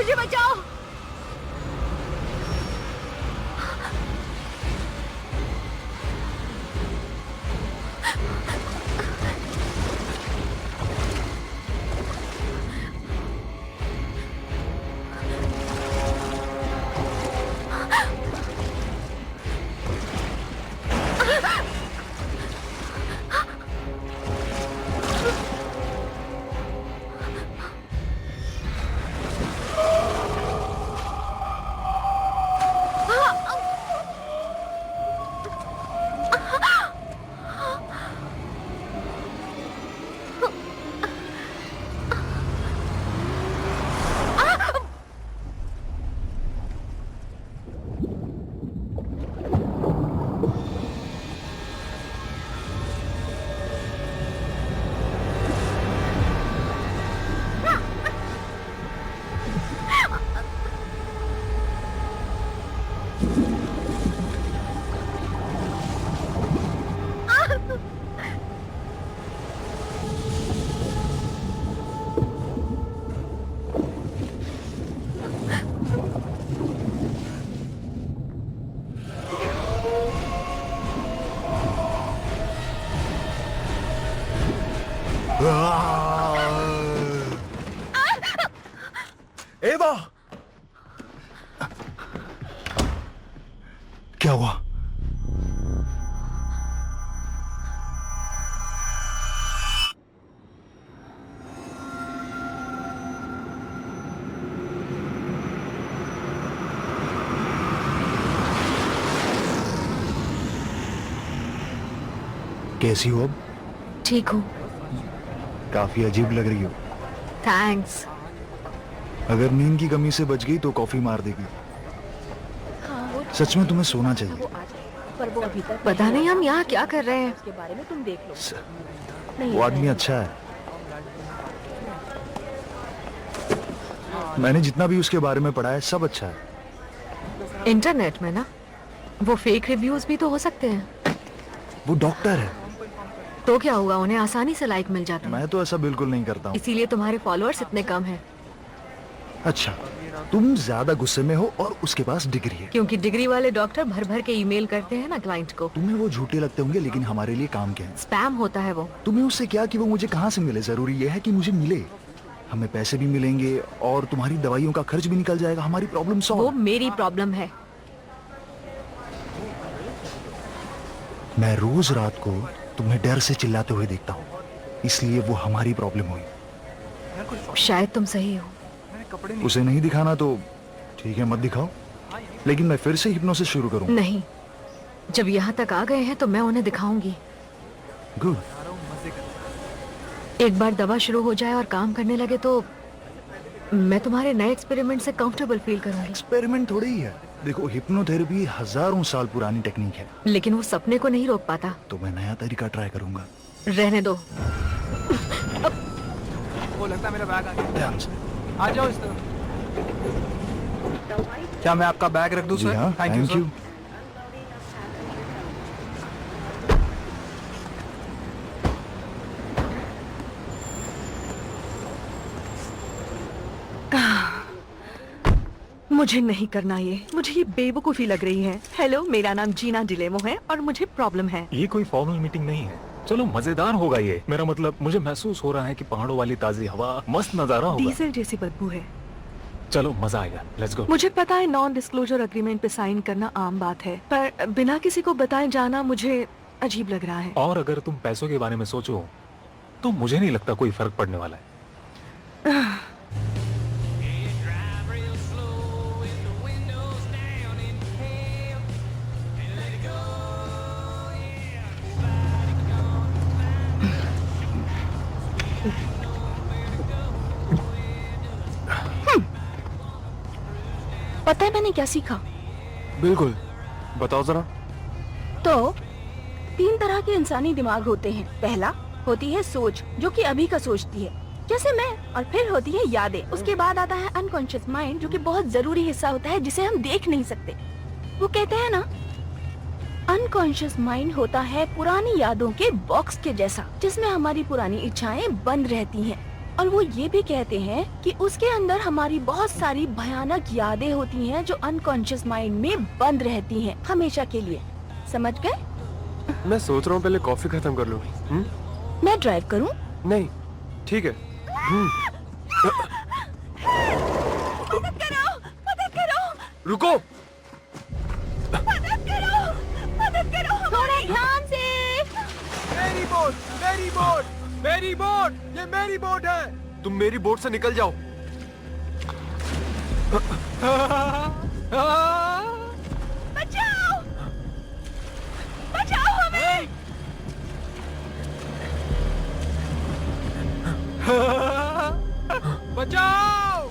मुझे बचाओ। एवा, क्या हुआ? कैसी हो अब? ठीक हूँ। काफी अजीब लग रही हो। थैंक्स। अगर नींद की कमी से बच गई तो कॉफी मार देगी। सच में तुम्हें सोना चाहिए। पर वो अभी तक पता नहीं हम यहाँ क्या कर रहे हैं। उसके बारे में तुम देख लो। वो आदमी अच्छा है। मैंने जितना भी उसके बारे में पढ़ा है सब अच्छा है। इंटरनेट में ना वो फेक रिव्यूज भी तो हो सकते हैं। वो डॉक्टर है। तो क्या हुआ, उन्हें आसानी से लाइक मिल जाता है। मैं तो ऐसा बिल्कुल नहीं करता हूँ। इसीलिए तुम्हारे फॉलोअर्स इतने कम हैं। अच्छा, तुम ज्यादा गुस्से में हो और उसके पास डिग्री है। क्योंकि डिग्री वाले डॉक्टर भर भर के ईमेल करते हैं ना क्लाइंट को। तुम्हें वो झूठे लगते होंगे लेकिन हमारे लिए काम के हैं। स्पैम होता है वो। तुम्हें उससे क्या कि वो मुझे कहाँ से मिले, जरूरी ये है कि मुझे मिले। हमें पैसे भी मिलेंगे और तुम्हारी दवाइयों का खर्च भी निकल जाएगा। हमारी प्रॉब्लम सॉल्व। वो मेरी प्रॉब्लम है। मैं रोज रात को तुम्हें डर से चिल्लाते हुए देखता हूँ, इसलिए वो हमारी प्रॉब्लम हुई। शायद तुम सही हो। उसे नहीं दिखाना तो ठीक है, मत दिखाओ। लेकिन मैं फिर से हिप्नोसिस शुरू करूँ? नहीं, जब यहाँ तक आ गए हैं तो मैं उन्हें दिखाऊंगी। गुड। एक बार दवा शुरू हो जाए और काम करने लगे तो मैं तुम्हारे नए एक्सपेरिमेंट से कंफर्टेबल फील करूंगी। एक्सपेरिमेंट थोड़ी ही है। देखो, हिप्नोथेरेपी हजारों साल पुरानी टेक्निक है। लेकिन वो सपने को नहीं रोक पाता। तो मैं नया तरीका ट्राई करूंगा। रहने दो। वो लगता है मेरा बैग आ गया। ध्यान से। आ जाओ इस तरफ। क्या मैं आपका बैग रख दूं जी सर? हाँ, थैंक यू सर। मुझे नहीं करना ये। मुझे ये बेवकूफी लग रही है। हेलो, मेरा नाम जीना डिलेमो है और मुझे प्रॉब्लम है। ये कोई फॉर्मल मीटिंग नहीं है। चलो मजेदार होगा ये। मेरा मतलब मुझे महसूस हो रहा है कि पहाड़ों वाली ताजी हवा, मस्त नजारा होगा। डीजल जैसी बदबू है। चलो मजा आएगा, लेट्स गो। मुझे पता है नॉन डिस्क्लोजर अग्रीमेंट पे साइन करना आम बात है, पर बिना किसी को बताए जाना मुझे अजीब लग रहा है। और अगर तुम पैसों के बारे में सोचो तो मुझे नहीं लगता कोई फर्क पड़ने वाला है। पता है मैंने क्या सीखा? बिल्कुल, बताओ जरा। तो 3 तरह के इंसानी दिमाग होते हैं। पहला होती है सोच, जो कि अभी का सोचती है, जैसे मैं। और फिर होती है यादें। उसके बाद आता है अनकॉन्शियस माइंड, जो कि बहुत जरूरी हिस्सा होता है जिसे हम देख नहीं सकते। वो कहते हैं ना, अनकॉन्शियस माइंड होता है पुरानी यादों के बॉक्स के जैसा, जिसमें हमारी पुरानी इच्छाएं बंद रहती हैं और वो ये भी कहते हैं कि उसके अंदर हमारी बहुत सारी भयानक यादें होती हैं जो अनकॉन्शियस माइंड में बंद रहती हैं हमेशा के लिए। समझ गए? मैं सोच रहा हूँ पहले कॉफी खत्म कर लूँ। मैं ड्राइव करूं? नहीं, ठीक है। मदद करो, मदद करो, रुको। मदद करो, मदद करो, थोड़ा ध्यान से। मेरी बोट, मेरी बोट, मेरी बोट, ये मेरी बोट है। तुम मेरी बोट से निकल जाओ। बचाओ, बचाओ हमें। बचाओ।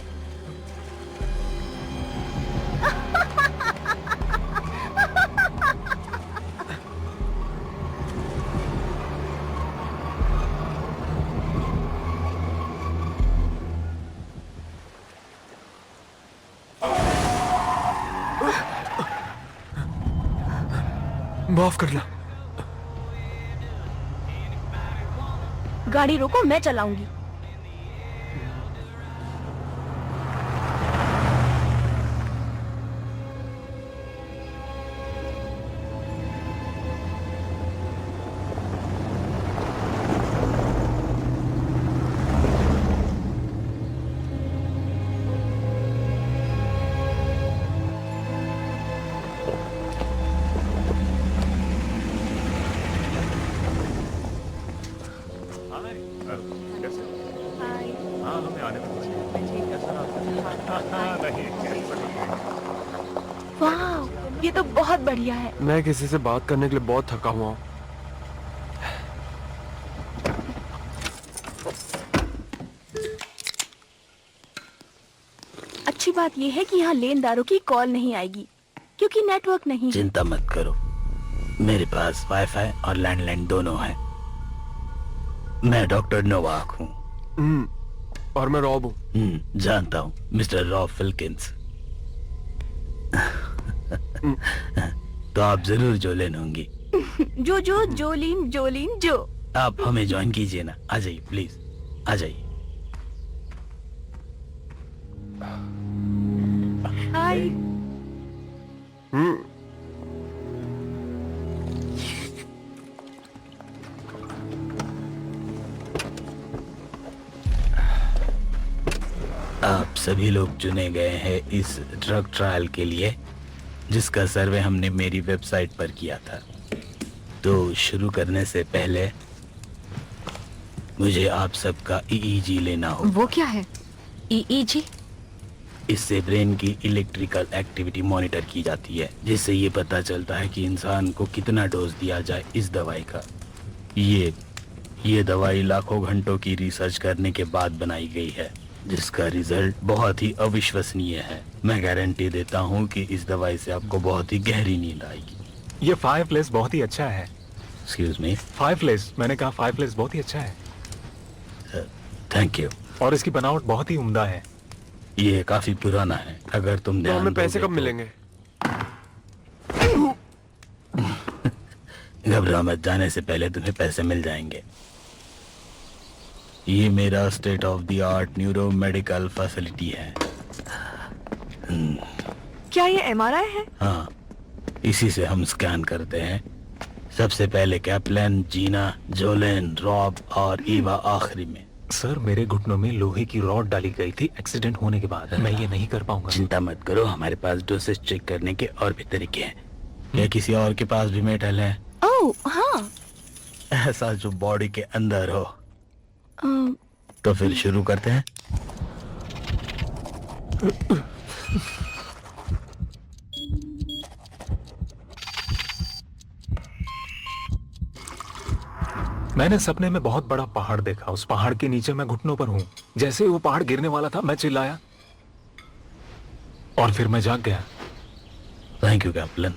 माफ करना। गाड़ी रोको, मैं चलाऊंगी। वाह, ये तो बहुत बढ़िया है। मैं किसी से बात करने के लिए बहुत थका हुआ हूँ। अच्छी बात यह है कि यहाँ लेनदारों की कॉल नहीं आएगी क्योंकि नेटवर्क नहीं है। चिंता मत करो, मेरे पास वाईफाई और लैंडलाइन दोनों है। मैं डॉक्टर नोवाक हूँ। और मैं रॉब हूँ। जानता हूँ, मिस्टर रॉब फिल्किंस। तो आप जरूर जोलिन होंगी। जो जोलीन जो। आप हमें ज्वाइन कीजिए ना, आ जाइए प्लीज, आ जाइए। हाय। आप सभी लोग चुने गए हैं इस ड्रग ट्रायल के लिए, जिसका सर्वे हमने मेरी वेबसाइट पर किया था। तो शुरू करने से पहले मुझे आप सबका ईईजी लेना होगा। वो क्या है ईईजी? इससे ब्रेन की इलेक्ट्रिकल एक्टिविटी मॉनिटर की जाती है, जिससे ये पता चलता है कि इंसान को कितना डोज दिया जाए इस दवाई का। ये दवाई लाखों घंटों की रिसर्च करने के बाद बनाई गई है, जिसका रिजल्ट बहुत ही अविश्वसनीय है। मैं गारंटी देता हूँ कि इस दवाई से आपको बहुत ही गहरी नींद आएगी। ये 5 प्लेस बहुत ही अच्छा है। एक्सक्यूज मी, 5 प्लेस, मैंने कहा 5 प्लेस बहुत ही अच्छा है। Thank you. और इसकी बनावट बहुत ही उम्दा है। ये काफी पुराना है। अगर तुम तो ध्यान हमें पैसे दोगे कब मिलेंगे? घबरा मत, जाने से पहले तुम्हें पैसे मिल जाएंगे। ये मेरा state of the art neuro medical facility है। क्या ये एमआरआई है? हाँ, इसी से हम स्कैन करते हैं। सबसे पहले कैप्लन, जीना, जोलेन, रॉब और ईवा आखिरी में। सर, मेरे घुटनों में लोहे की रॉड डाली गई थी एक्सीडेंट होने के बाद। मैं ये नहीं कर पाऊंगा। चिंता मत करो, हमारे पास डोसेज चेक करने के और भी तरीके हैं। क्या किसी और के पास भी मेटल है? ओह हाँ। ऐसा जो बॉडी के अंदर हो। अम, तो फिर शुरू करते हैं। मैंने सपने में बहुत बड़ा पहाड़ देखा। उस पहाड़ के नीचे मैं घुटनों पर हूँ। जैसे वो पहाड़ गिरने वाला था, मैं चिल्लाया और फिर मैं जाग गया। Thank you captain.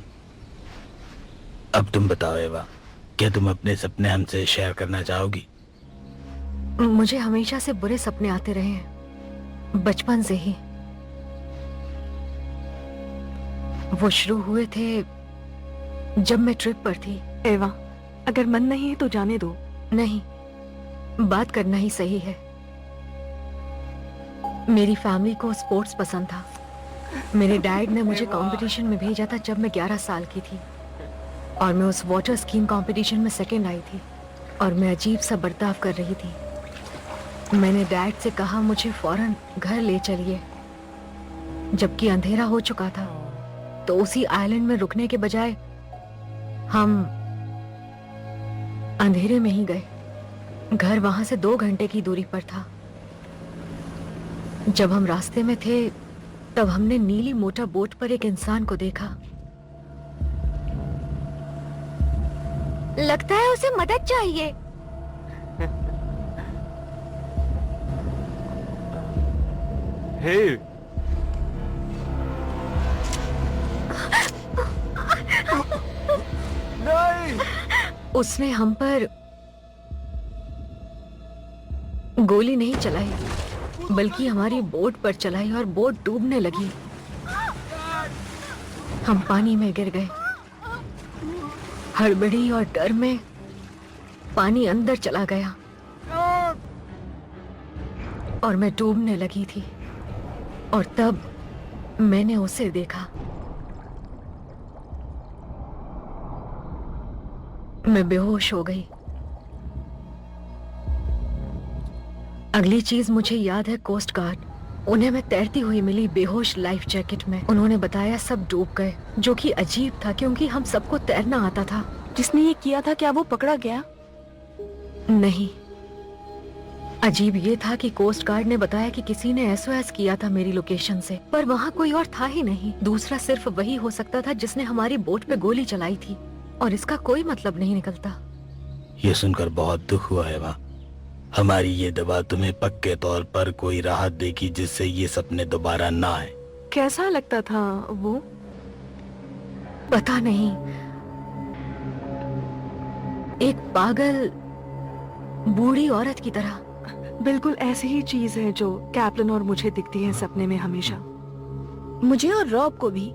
अब तुम बताओ एवा, क्या तुम अपने सपने हमसे शेयर करना चाहोगी? मुझे हमेशा से बुरे सपने आते रहे हैं, बचपन से ही। वो शुरू हुए थे जब मैं ट्रिप पर थी। एवा, अगर मन नहीं है तो जाने दो। नहीं, बात करना ही सही है। मेरी फैमिली को स्पोर्ट्स पसंद था। मेरे डैड ने मुझे कंपटीशन में भेजा था जब मैं 11 साल की थी और मैं उस वाटर स्कीइंग कंपटीशन में सेकंड आई थी और मैं अजीब सा बर्ताव कर रही थी। मैंने डैड से कहा मुझे फौरन घर ले चलिए, जबकि अंधेरा हो चुका था। तो उसी आइलैंड में रुकने के बजाय हम अंधेरे में ही गए। घर वहां से 2 घंटे की दूरी पर था। जब हम रास्ते में थे तब हमने नीली मोटर बोट पर एक इंसान को देखा। लगता है उसे मदद चाहिए। हे नहीं, उसने हम पर गोली नहीं चलाई बल्कि हमारी बोट पर चलाई और बोट डूबने लगी। हम पानी में गिर गए। हड़बड़ी और डर में पानी अंदर चला गया और मैं डूबने लगी थी। और तब मैंने उसे देखा। मैं बेहोश हो गई। अगली चीज मुझे याद है कोस्ट गार्ड। उन्हें मैं तैरती हुई मिली बेहोश लाइफ जैकेट में। उन्होंने बताया सब डूब गए, जो कि अजीब था क्योंकि हम सबको तैरना आता था। जिसने ये किया था क्या वो पकड़ा गया? नहीं, अजीब ये था कि कोस्ट गार्ड ने बताया कि किसी ने एसओएस किया था मेरी लोकेशन से, पर वहाँ कोई और था ही नहीं। दूसरा सिर्फ वही हो सकता था जिसने हमारी बोट पे गोली चलाई थी, और इसका कोई मतलब नहीं निकलता। ये सुनकर बहुत दुख हुआ है माँ। हमारी ये दवा तुम्हें पक्के तौर पर कोई राहत देगी जिससे ये सपने दोबारा ना आए। कैसा लगता था वो? पता नहीं, एक पागल बूढ़ी औरत की तरह। बिल्कुल ऐसी ही चीज है जो कैप्टन और मुझे दिखती है सपने में हमेशा। मुझे और रॉब को भी।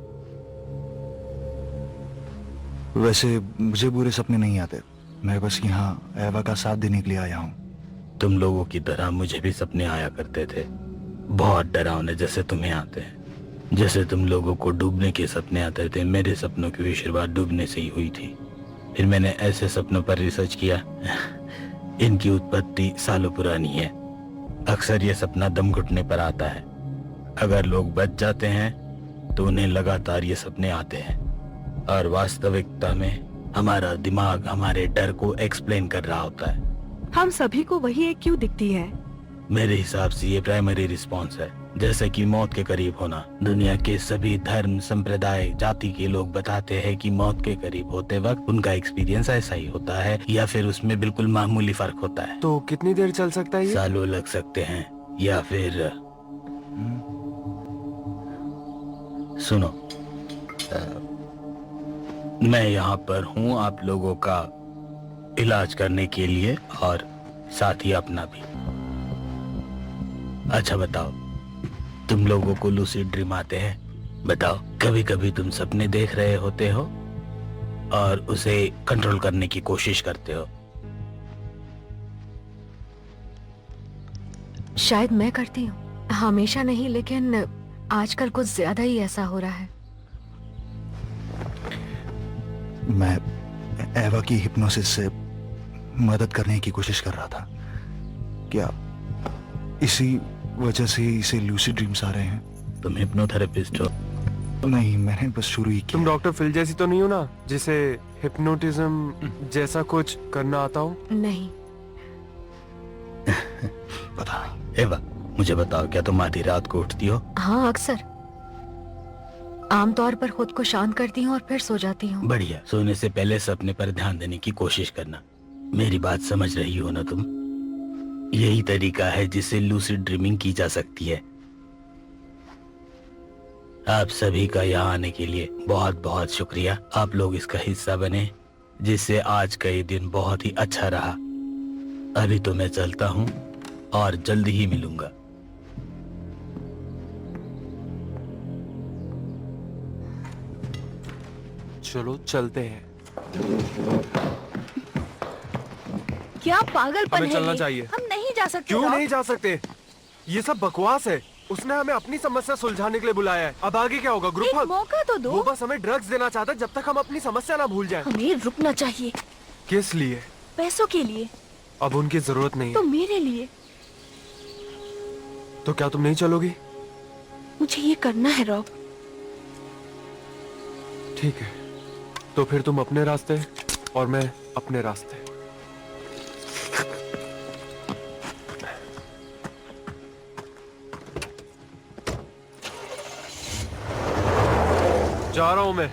वैसे मुझे बुरे सपने नहीं आते। मैं बस यहाँ एवा का साथ देने के लिए आया हूँ। तुम लोगों की तरह मुझे भी सपने आया करते थे, बहुत डरावने जैसे तुम्हें आते हैं। जैसे तुम लोगों को डूबने के सपने आते थे, मेरे सपनों की भी शुरुआत डूबने से ही हुई थी। फिर मैंने ऐसे सपनों पर रिसर्च किया। इनकी उत्पत्ति सालों पुरानी है। अक्सर ये सपना दम घुटने पर आता है। अगर लोग बच जाते हैं तो उन्हें लगातार ये सपने आते हैं, और वास्तविकता में हमारा दिमाग हमारे डर को एक्सप्लेन कर रहा होता है। हम सभी को वही एक क्यों दिखती है? मेरे हिसाब से ये प्राइमरी रिस्पॉन्स है, जैसे कि मौत के करीब होना। दुनिया के सभी धर्म, संप्रदाय, जाति के लोग बताते हैं कि मौत के करीब होते वक्त उनका एक्सपीरियंस ऐसा ही होता है, या फिर उसमें बिल्कुल मामूली फर्क होता है। तो कितनी देर चल सकता है ये? सालों लग सकते हैं, या फिर सुनो, मैं यहाँ पर हूँ आप लोगों का इलाज करने के लिए, और साथ ही अपना भी। अच्छा बताओ, तुम लोगों को लूसिड ड्रीम आते हैं? बताओ, कभी कभी तुम सपने देख रहे होते हो और उसे कंट्रोल करने की कोशिश करते हो? शायद मैं करती हूँ, हमेशा नहीं, लेकिन आजकल कुछ ज्यादा ही ऐसा हो रहा है। मैं एवा की हिप्नोसिस से मदद करने की कोशिश कर रहा था। क्या इसी वजह से इसे लूसिड ड्रीम्स आ रहे हैं? तुम हिप्नोथेरेपिस्ट हो? नहीं, मैंने बस शुरू ही तुम किया। डॉक्टर फिल जैसी तो नहीं हो ना, जिसे हिप्नोटिज्म जैसा कुछ करना आता हो? नहीं। पता नहीं। एवा, मुझे बताओ, क्या तुम आधी रात को उठती हो? हाँ, अक्सर। आमतौर पर खुद को शांत करती हूँ और फिर सो जाती हूँ। बढ़िया। सोने से पहले सपने पर ध्यान देने की कोशिश करना। मेरी बात समझ रही हो ना तुम? यही तरीका है जिससे लूसिड ड्रीमिंग की जा सकती है। आप सभी का यहाँ आने के लिए बहुत बहुत शुक्रिया। आप लोग इसका हिस्सा बने, जिससे आज का ये दिन बहुत ही अच्छा रहा। अभी तो मैं चलता हूँ और जल्दी ही मिलूंगा। चलो चलते हैं। क्या पागलपन हमें है चलना ये? चाहिए। हम नहीं जा सकते। क्यों रॉब। नहीं जा सकते? ये सब बकवास है। उसने हमें अपनी समस्या सुलझाने के लिए बुलाया है। अब आगे क्या होगा? ग्रुप एक हग? मौका तो दो। वो बस हमें ड्रग्स देना चाहता है जब तक हम अपनी समस्या ना भूल जाएं। हमें रुकना चाहिए। किस लिए? पैसों के लिए। अब उनकी जरूरत नहीं तो है। मेरे लिए। तो क्या तुम नहीं चलोगी? मुझे ये करना है रॉब। ठीक है, तो फिर तुम अपने रास्ते और मैं अपने रास्ते। जा रहा हूं मैं।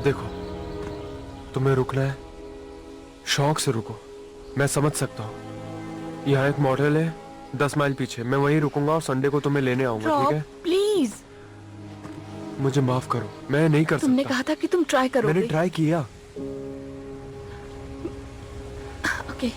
देखो, तुम्हें रुकना है, शौक से रुको। मैं समझ सकता हूँ। यहाँ एक मॉडल है 10 माइल पीछे, मैं वहीं रुकूंगा और संडे को तुम्हें लेने आऊंगा। ठीक रॉब है? प्लीज। मुझे माफ करो, मैं नहीं कर तुमने सकता। कहा था कि तुम ट्राई करोगे। मैंने ट्राई किया। ओके।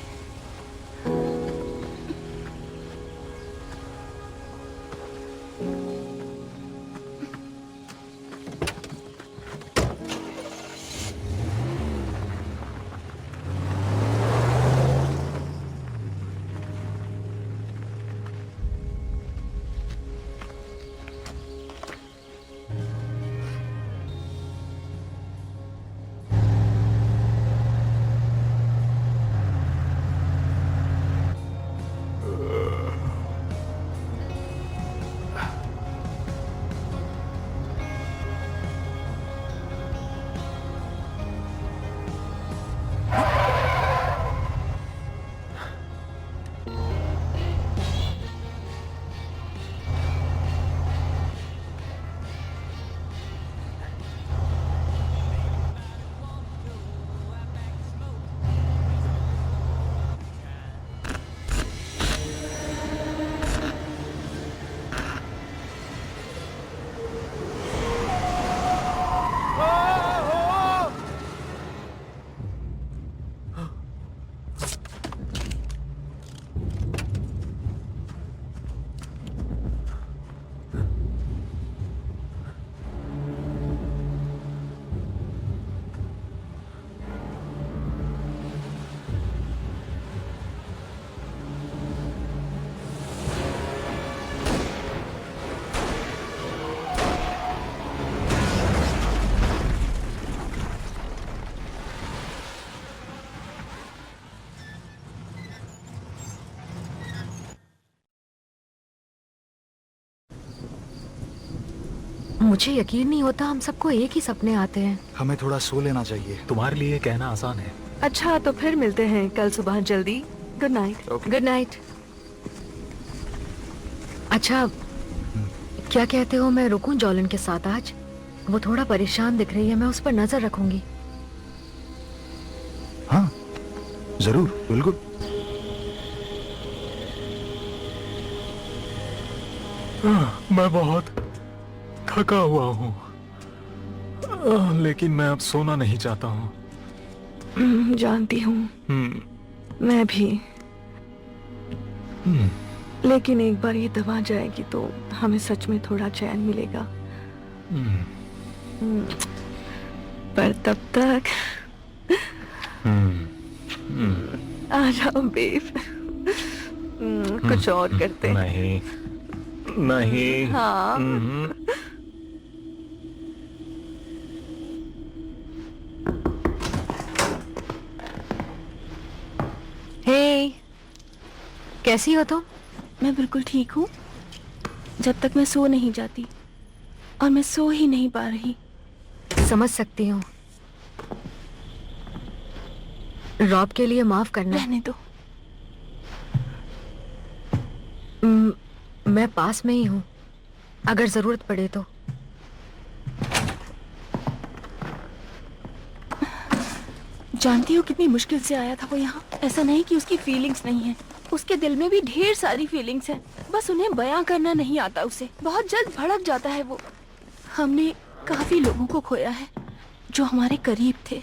मुझे यकीन नहीं होता हम सबको एक ही सपने आते हैं। हमें थोड़ा सो लेना चाहिए। तुम्हारे लिए कहना आसान है। अच्छा तो फिर मिलते हैं कल सुबह जल्दी। Good night. Good night. अच्छा, क्या कहते हो मैं रुकूं जॉलन के साथ आज? वो थोड़ा परेशान दिख रही है, मैं उस पर नजर रखूंगी। हाँ जरूर, बिल्कुल। मैं बहुत थका हुआ हूँ, लेकिन मैं अब सोना नहीं चाहता हूँ। जानती हूँ, हम्म, मैं भी। लेकिन एक बार ये दवा जाएगी तो हमें सच में थोड़ा चैन मिलेगा। पर तब तक आ जाओ बेब, कुछ और करते हैं। नहीं नहीं। हाँ। हे, कैसी हो तुम? मैं बिल्कुल ठीक हूँ, जब तक मैं सो नहीं जाती, और मैं सो ही नहीं पा रही। समझ सकती हूँ। रॉब के लिए माफ करना। रहने दो। मैं पास में ही हूँ, अगर जरूरत पड़े तो। जानती हो कितनी मुश्किल से आया था वो यहाँ। ऐसा नहीं कि उसकी फीलिंग्स नहीं है, उसके दिल में भी ढेर सारी फीलिंग्स हैं, बस उन्हें बयां करना नहीं आता उसे। बहुत जल्द भड़क जाता है वो। हमने काफी लोगों को खोया है जो हमारे करीब थे,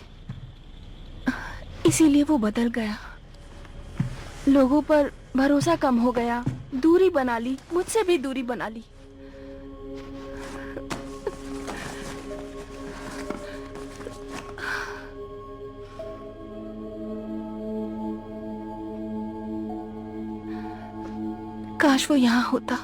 इसीलिए वो बदल गया। लोगों पर भरोसा कम हो गया, दूरी बना ली, मुझसे भी दूरी बना ली। काश वो यहाँ होता।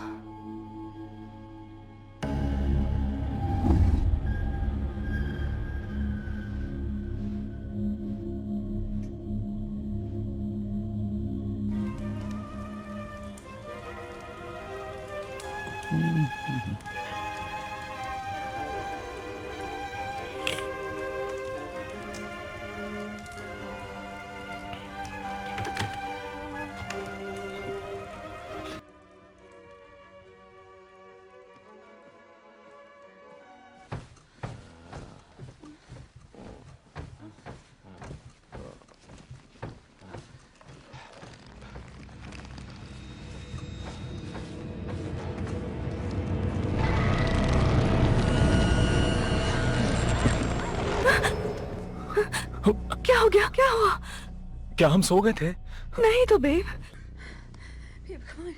क्या हो गया? क्या हुआ? क्या हम सो गए थे? नहीं तो babe. Babe, come on.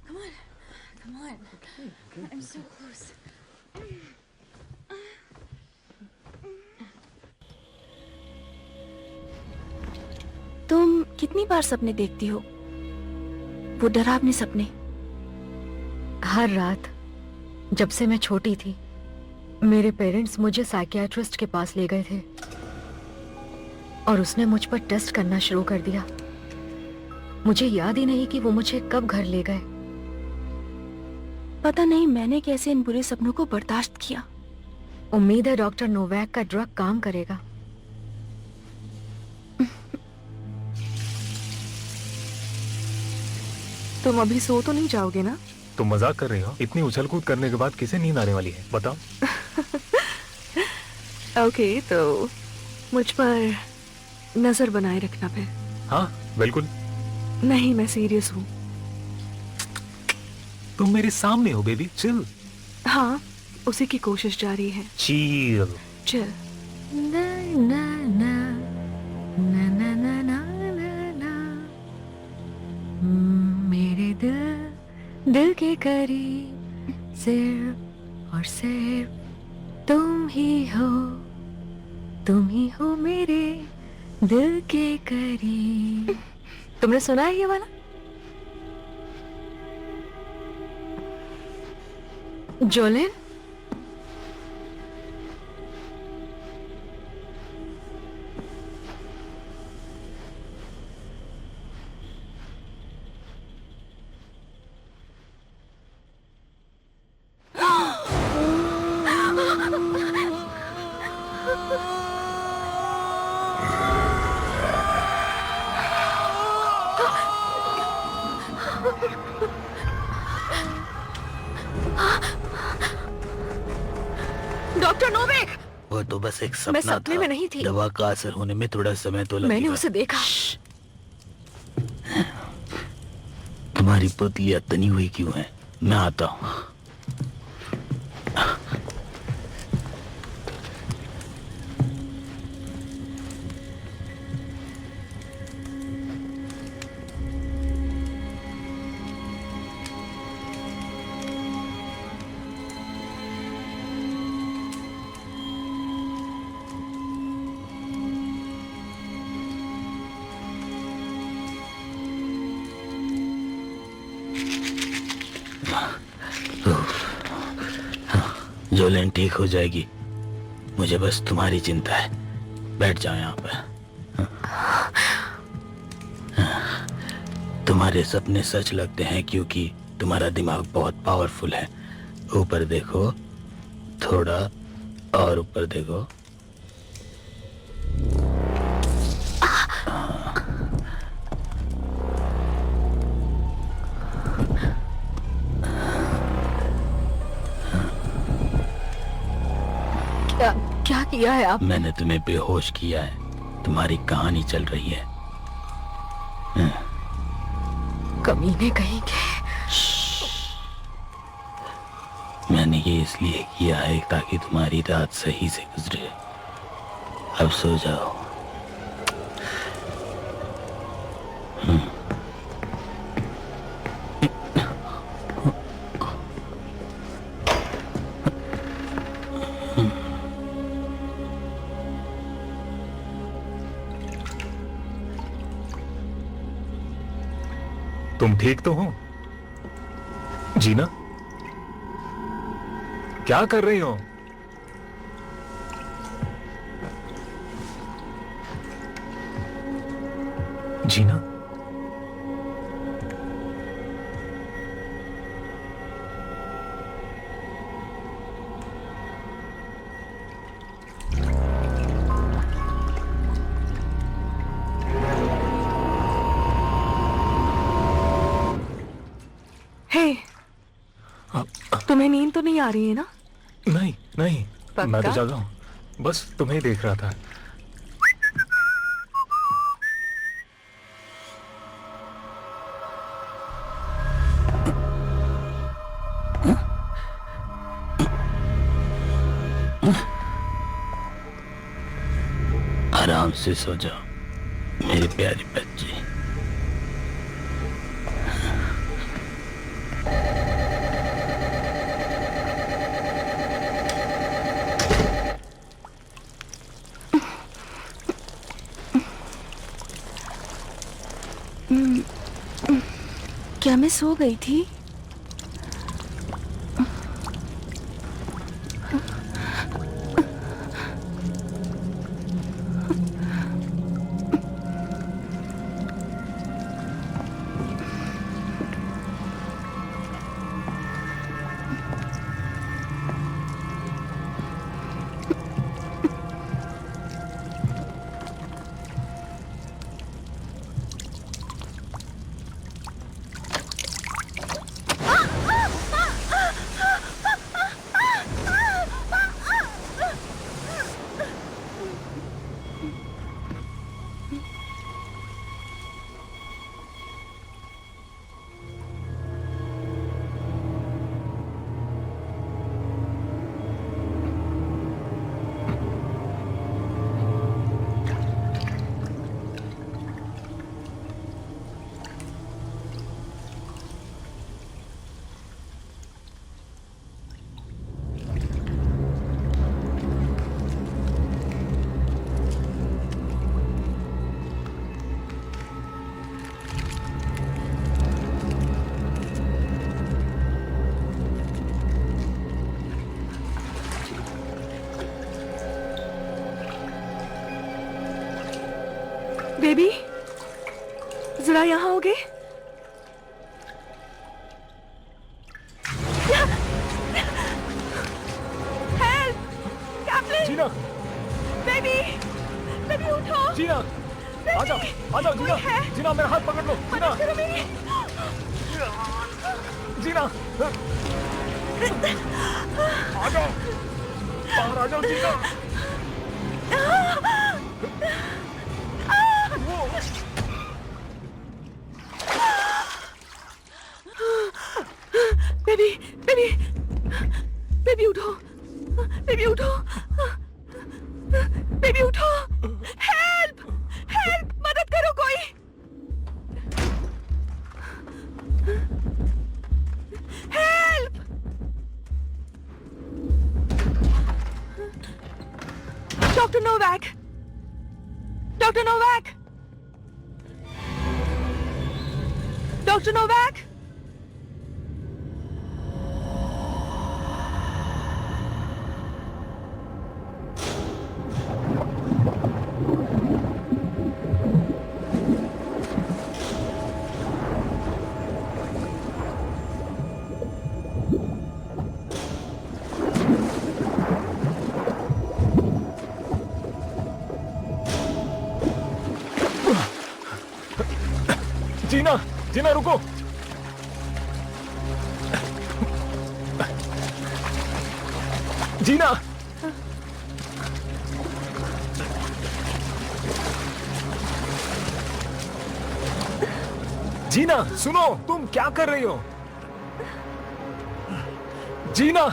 Come on. Come on. I'm so close. तुम कितनी बार सपने देखती हो? वो डरावने सपने। हर रात जब से मैं छोटी थी, मेरे पेरेंट्स मुझे साइकियाट्रिस्ट के पास ले गए थे और उसने मुझ पर टेस्ट करना शुरू कर दिया। मुझे याद ही नहीं कि वो मुझे कब घर ले गए। पता नहीं मैंने कैसे इन बुरे सपनों को बर्दाश्त किया। उम्मीद है डॉक्टर नोवैक का ड्रग काम करेगा। तुम अभी सो तो नहीं जाओगे ना? तुम मजाक कर रही हो? इतनी उछल कूद करने के बाद किसे नींद आने वाली है बताओ? ओके, तो मुझ पर नजर बनाए रखना फिर। हाँ बिल्कुल। नहीं, मैं सीरियस हूँ। तुम मेरे सामने हो बेबी, चिल। हाँ, उसी की कोशिश जारी है। चिल। चिल। ना ना ना ना ना ना ना ना ना। मेरे दिल के करीब सिर्फ और सिर्फ तुम ही हो मेरे दिल के करीब। तुमने सुना है ये वाला? Jolene, doctor Novak. वो तो बस एक मैं सपना सपने था। में नहीं थी। दवा का असर होने में थोड़ा समय तो लगेगा। मैंने उसे देखा। तुम्हारी पुतलियां तनी हुई क्यों है? मैं आता हूँ। जोलेन ठीक हो जाएगी। मुझे बस तुम्हारी चिंता है। बैठ जाओ यहाँ पर। तुम्हारे सपने सच लगते हैं क्योंकि तुम्हारा दिमाग बहुत पावरफुल है। ऊपर देखो, थोड़ा और ऊपर देखो। क्या किया है आप? मैंने तुम्हें बेहोश किया है। तुम्हारी कहानी चल रही है। कमीने कहीं के। मैंने ये इसलिए किया है ताकि तुम्हारी रात सही से गुजरे। अब सो जाओ। तुम ठीक तो हो जीना? क्या कर रही हो? जीना? हे, तुम्हें नींद तो नहीं आ रही है ना? नहीं नहीं, मैं तो पक्का? जागा हूं, बस तुम्हें ही देख रहा था। आराम से सो जाओ मेरे प्यारे बच्चे। क्या मैं सो गई थी? बेबी, जरा यहाँ आओगे? जीना, बेबी, बेबी उठो। जीना, आ जाओ जीना, जीना मेरा हाथ पकड़ लो, जीना, जीना, आ जाओ, बाहर आ जाओ जीना। बेबी, बेबी, बेबी उठो, बेबी उठो, बेबी उठो। हेल्प, हेल्प, मदद करो कोई। Help, doctor Novak, doctor Novak, doctor Novak. Gina, Gina रुको। जीना, जीना सुनो, तुम क्या कर रही हो? Gina,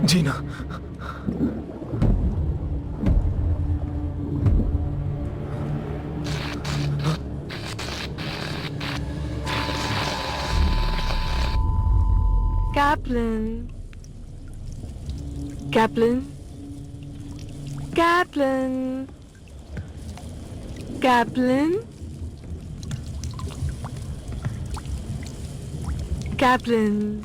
Gina, Kaplan, Kaplan, Kaplan, Kaplan, Kaplan.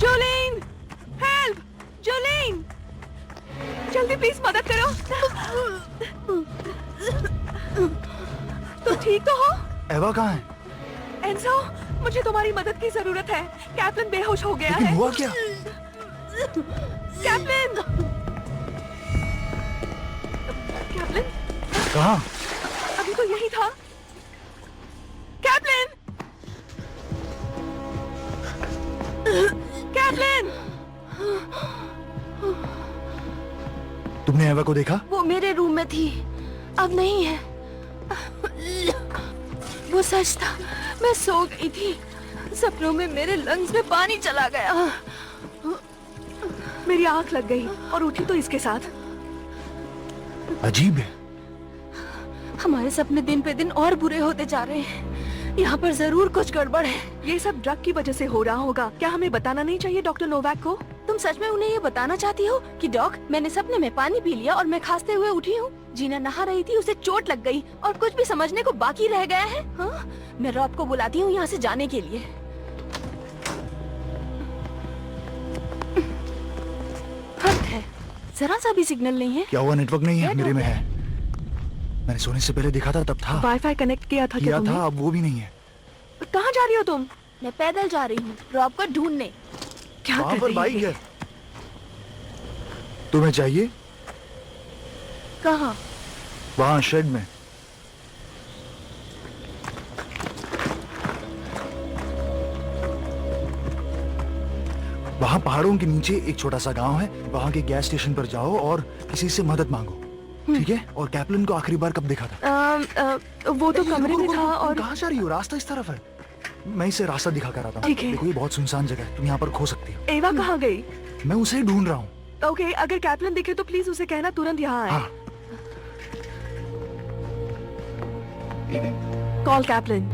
Jolene, help! Jolene, जल्दी प्लीज मदद करो। तुम ठीक तो हो? एवा कहाँ है? एंजो, मुझे तुम्हारी मदद की जरूरत है। कैप्लन बेहोश हो गया लेकिन है। हुआ क्या? कैप्लन! कैप्लन, कहाँ? अभी तो यही था। कैप्लन! कैप्लन! तुमने एवा को देखा? वो मेरे रूम में थी, अब नहीं है। वो सच था, मैं सो गई थी। सपनों में मेरे लंग्स में पानी चला गया। मेरी आंख लग गई और उठी तो इसके साथ। अजीब है। हमारे सपने दिन पे दिन और बुरे होते जा रहे हैं। यहाँ पर जरूर कुछ गड़बड़ है। ये सब ड्रग की वजह से हो रहा होगा। क्या हमें बताना नहीं चाहिए डॉक्टर नोवैक को? तुम सच में उन्हें ये बताना चाहती हो कि डॉक, मैंने सपने में पानी पी लिया और मैं खांसते हुए उठी हूँ। जीना नहा रही थी, उसे चोट लग गई और कुछ भी समझने को बाकी रह गया है। हाँ? मैं रॉब को बुलाती हूँ यहाँ से जाने के लिए। हद है, जरा सा भी सिग्नल नहीं है। क्या हुआ? नेटवर्क नहीं है? मेरे में है। मैंने सोने से पहले देखा था, तब था। वाईफाई कनेक्ट किया था क्या तुमने? था, अब वो भी नहीं है। कहाँ जा रही हो तुम? मैं पैदल जा रही हूँ रॉब को ढूंढने। क्या वहाँ कर पर रही बाइक है? है। तुम्हें चाहिए? कहाँ? वहाँ शेड में। वहाँ पहाड़ों के नीचे एक छोटा सा गांव है। वहाँ के गैस स्टेशन पर जाओ और किसी से मदद मांगो, ठीक है? और कैप्लन को आखिरी बार कब देखा था? वो तो कमरे में था। और कहाँ जा रही हो? रास्ता इस तरफ है। मैं इसे रास्ता दिखा कर आता हूँ। ठीक है। देखो, ये बहुत सुनसान जगह है, तुम यहाँ पर खो सकती हो। एवा कहाँ गई? मैं उसे ही ढूंढ रहा हूँ। ओके, अगर कैप्लन दिखे तो प्लीज उसे कहना तुरंत यहाँ आए। हाँ। Call Kaplan.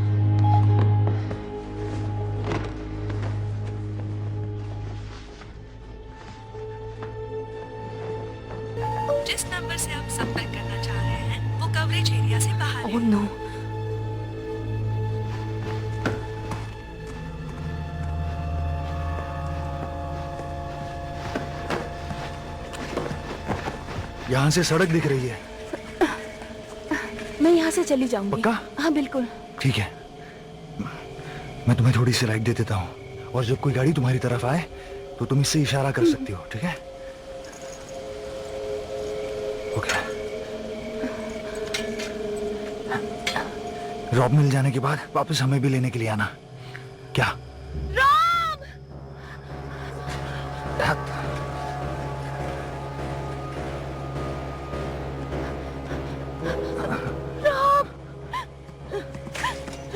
जिस नंबर से आप संपर्क करना चाह रहे हैं वो कवरेज एरिया से बाहर है। Oh no. यहाँ से सड़क दिख रही है। मैं यहाँ से चली जाऊंगी। पक्का? हाँ बिल्कुल। ठीक है, मैं तुम्हें थोड़ी सी लाइट दे देता हूँ और जब कोई गाड़ी तुम्हारी तरफ आए तो तुम इससे इशारा कर सकती हो, ठीक है? ओके। रॉब मिल जाने के बाद वापस हमें भी लेने के लिए आना। क्या? रॉब! रॉब!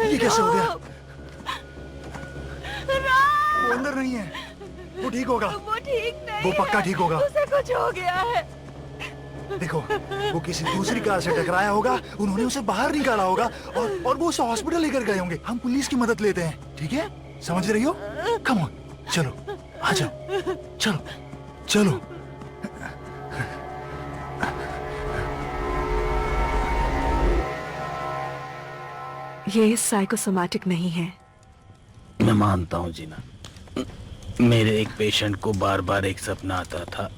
ये कैसे हो गया? रॉब! वो अंदर नहीं है। वो ठीक होगा। वो ठीक नहीं वो पक्का है। ठीक होगा। उसे कुछ हो गया है। देखो, वो किसी दूसरी कार से टकराया होगा, उन्होंने उसे बाहर निकाला होगा और वो उसे हॉस्पिटल लेकर गए होंगे। हम पुलिस की मदद लेते हैं, ठीक है? समझ रही हो? कम ऑन, चलो, आ जाओ, चलो, चलो। ये साइकोसोमैटिक नहीं है। मैं मानता हूँ जीना, मेरे एक पेशेंट को बार बार एक सपना आता था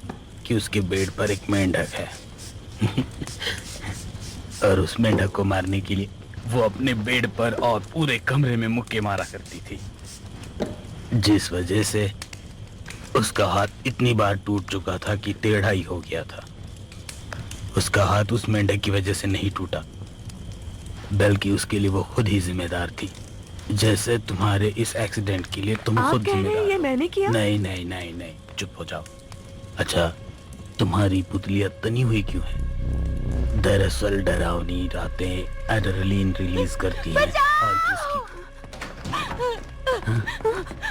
कि उसके बेड पर एक मेंढक है और उस मेंढक को मारने के लिए वो अपने बेड पर और पूरे कमरे में मुक्के मारा करती थी, जिस वजह से उसका हाथ इतनी बार टूट चुका था कि टेढ़ा ही हो गया था। उसका हाथ उस मेंढक की वजह से नहीं टूटा, बल्कि उसके लिए वो खुद ही जिम्मेदार थी। जैसे तुम्हारे इस एक्सीडेंट के लिए तुम आप खुद कह रहे हैं जिम्मेदार ये हो। मैंने किया? नहीं नहीं नहीं नहीं, चुप हो जाओ। अच्छा, तुम्हारी पुतलियां तनी हुई क्यों है? दरअसल डरावनी रातें एड्रेनलिन रिलीज करती हैं और जिसकी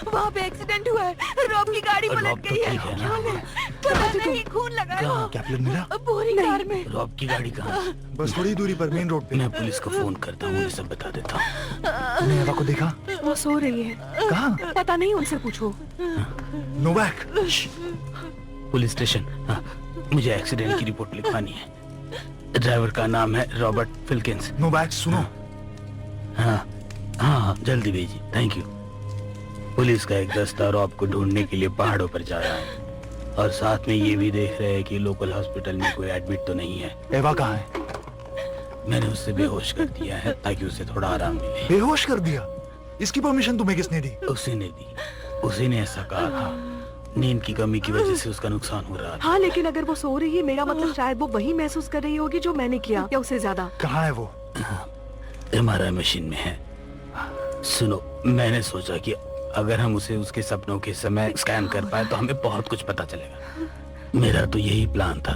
वहाँ पे एक्सीडेंट हुआ है, रॉब की गाड़ी रॉब पलट तो गई है। ठीक है ना? पता नहीं, खून लगा है कहाँ? वहाँ। कैप्टन मिला? पूरी कार में। रॉब की गाड़ी कहाँ है? बस थोड़ी दूरी पर मेन रोड पे। मैं पुलिस को फोन करता हूँ, उन्हें सब बता देता हूँ। तुमने एवा को देखा? वो सो रही है। कहाँ? पता नहीं, उनसे पूछो। नोवैक। Police station. हाँ, मुझे एक्सीडेंट की रिपोर्ट लिखवानी है। ड्राइवर का नाम है रॉबर्ट फिल्किंस। नोवैक सुनो। हाँ हाँ, जल्दी भेजिए, थैंक यू। पुलिस का एक दस्ता रॉब को ढूंढने के लिए पहाड़ों पर जा रहा है और साथ में ये भी देख रहे हैं कि लोकल हॉस्पिटल में कोई एडमिट तो नहीं है। एवा कहाँ है? मैंने उससे बेहोश कर दिया है ताकि उसे थोड़ा आराम मिले। बेहोश कर दिया? इसकी परमिशन तुम्हें किसने दी? उसी ने दी, उसी ने ऐसा कहा था। नींद की कमी की वजह से उसका नुकसान हो रहा था। हाँ, लेकिन अगर वो सो रही है, मेरा मतलब शायद वो वही महसूस कर रही होगी जो मैंने किया, या उससे ज्यादा। कहाँ है वो? MRI मशीन में है। सुनो, मैंने सोचा कि अगर हम उसे उसके सपनों के समय स्कैन कर पाए तो हमें बहुत कुछ पता चलेगा। मेरा तो यही प्लान था,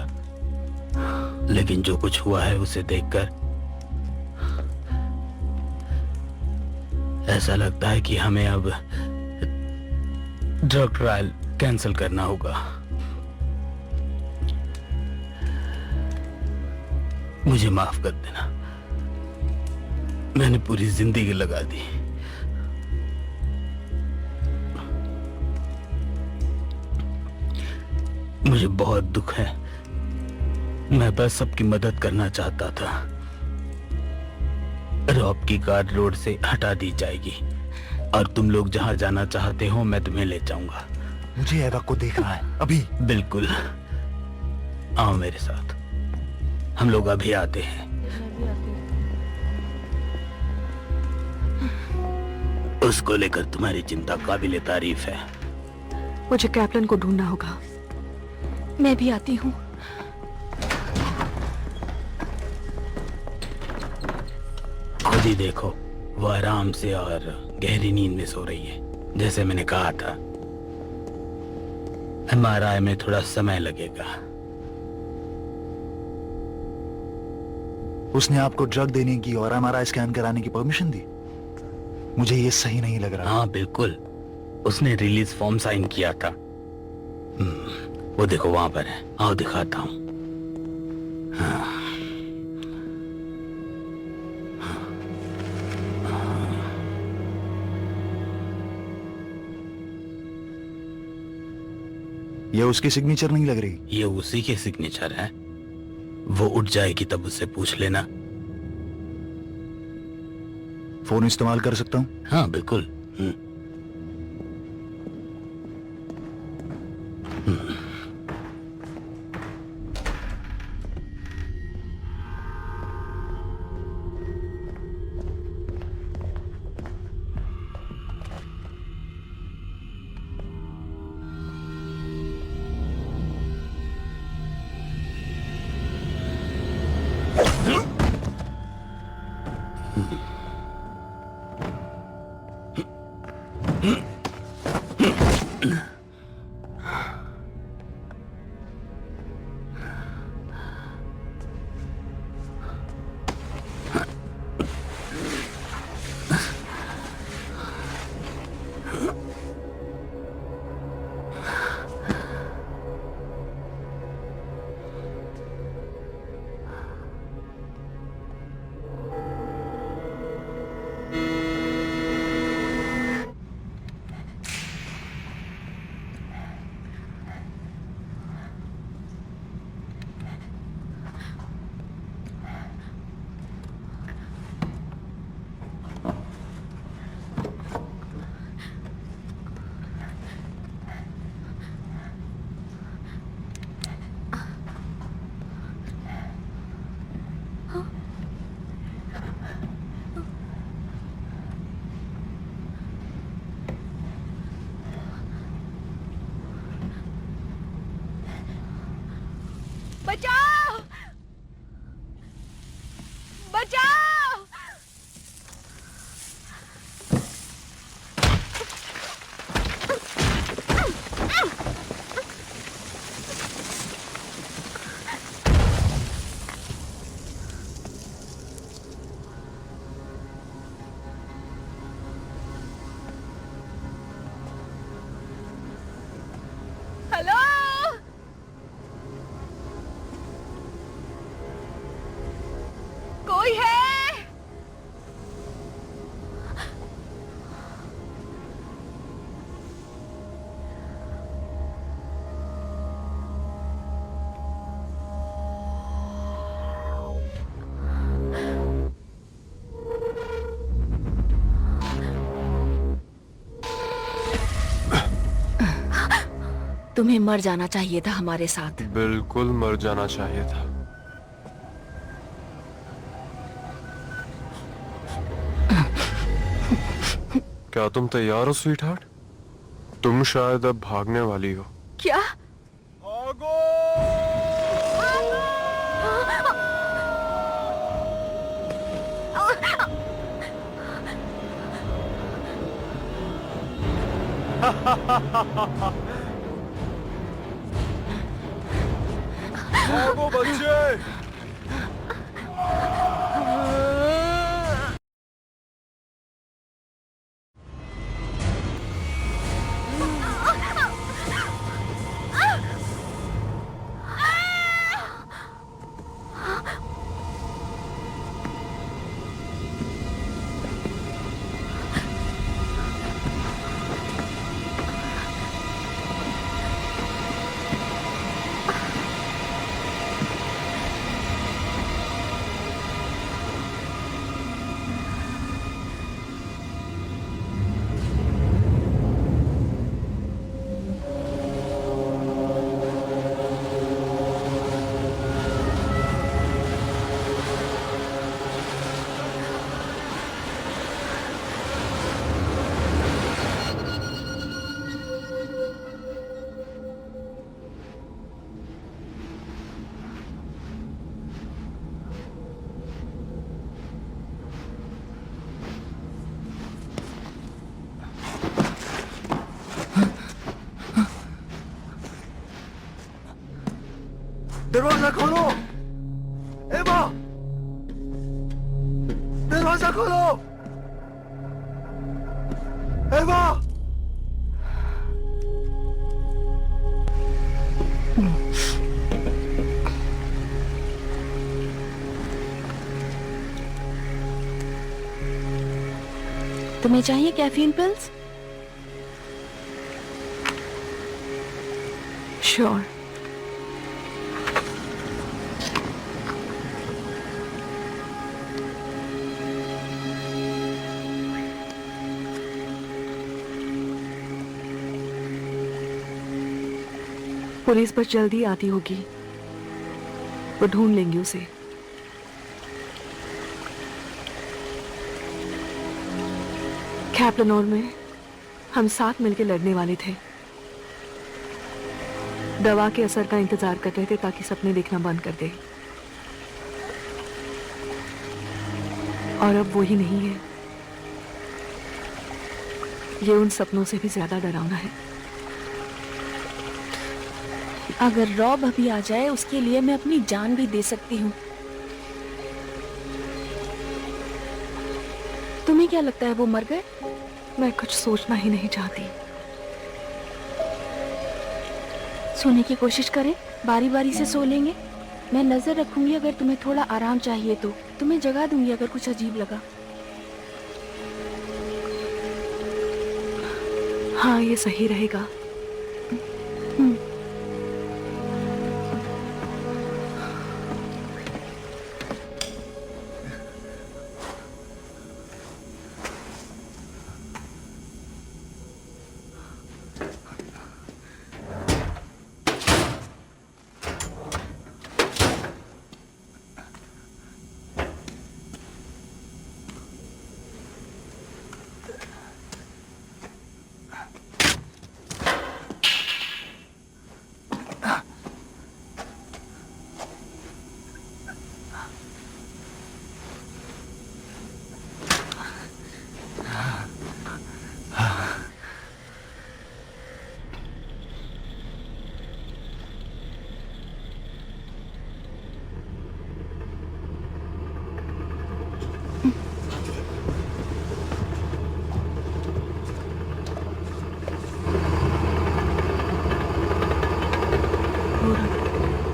लेकिन जो कुछ हुआ है उसे देखकर ऐसा लगता है कि हमें अब ड्रग ट्रायल कैंसिल करना होगा। मुझे माफ कर देना, मैंने पूरी जिंदगी लगा दी। मुझे बहुत दुख है, मैं बस सबकी मदद करना चाहता था। रॉब की कार रोड से हटा दी जाएगी और तुम लोग जहां जाना चाहते हो मैं तुम्हें ले जाऊंगा। मुझे एवा को देखना है अभी। बिल्कुल, आओ मेरे साथ, हम लोग अभी आते हैं। उसको लेकर तुम्हारी चिंता काबिले तारीफ है। मुझे कैप्टन को ढूंढना होगा। मैं भी आती हूँ। खुद ही देखो, वो आराम से और गहरी नींद में सो रही है। जैसे मैंने कहा था, MRI में थोड़ा समय लगेगा। उसने आपको ड्रग देने की और MRI स्कैन कराने की परमिशन दी? मुझे ये सही नहीं लग रहा। हाँ बिल्कुल, उसने रिलीज फॉर्म साइन किया था। वो देखो वहां पर है, आओ दिखाता हूँ। हाँ। ये उसकी सिग्नेचर नहीं लग रही। ये उसी के सिग्नेचर है। वो उठ जाएगी तब उससे पूछ लेना। फोन इस्तेमाल कर सकता हूँ? हाँ बिल्कुल। तुम्हें मर जाना चाहिए था हमारे साथ। बिल्कुल मर जाना चाहिए था। क्या तुम तैयार हो स्वीट हार्ट? तुम शायद अब भागने वाली हो। क्या? भागो बच्चे। दरवाजा खोलो। एवा, दरवाजा खोलो। एवा, तुम्हें चाहिए कैफीन पिल्स? श्योर। पुलिस बस जल्दी आती होगी, वो ढूंढ लेंगे उसे। कैप्लनोर में हम साथ मिलकर लड़ने वाले थे। दवा के असर का इंतजार कर रहे थे ताकि सपने देखना बंद कर दे। और अब वो ही नहीं है। ये उन सपनों से भी ज्यादा डरावना है। अगर रॉब अभी आ जाए उसके लिए मैं अपनी जान भी दे सकती हूँ। तुम्हें क्या लगता है वो मर गए? मैं कुछ सोचना ही नहीं चाहती। सोने की कोशिश करें, बारी बारी से सो लेंगे। मैं नजर रखूंगी, अगर तुम्हें थोड़ा आराम चाहिए तो तुम्हें जगा दूंगी अगर कुछ अजीब लगा। हाँ, ये सही रहेगा।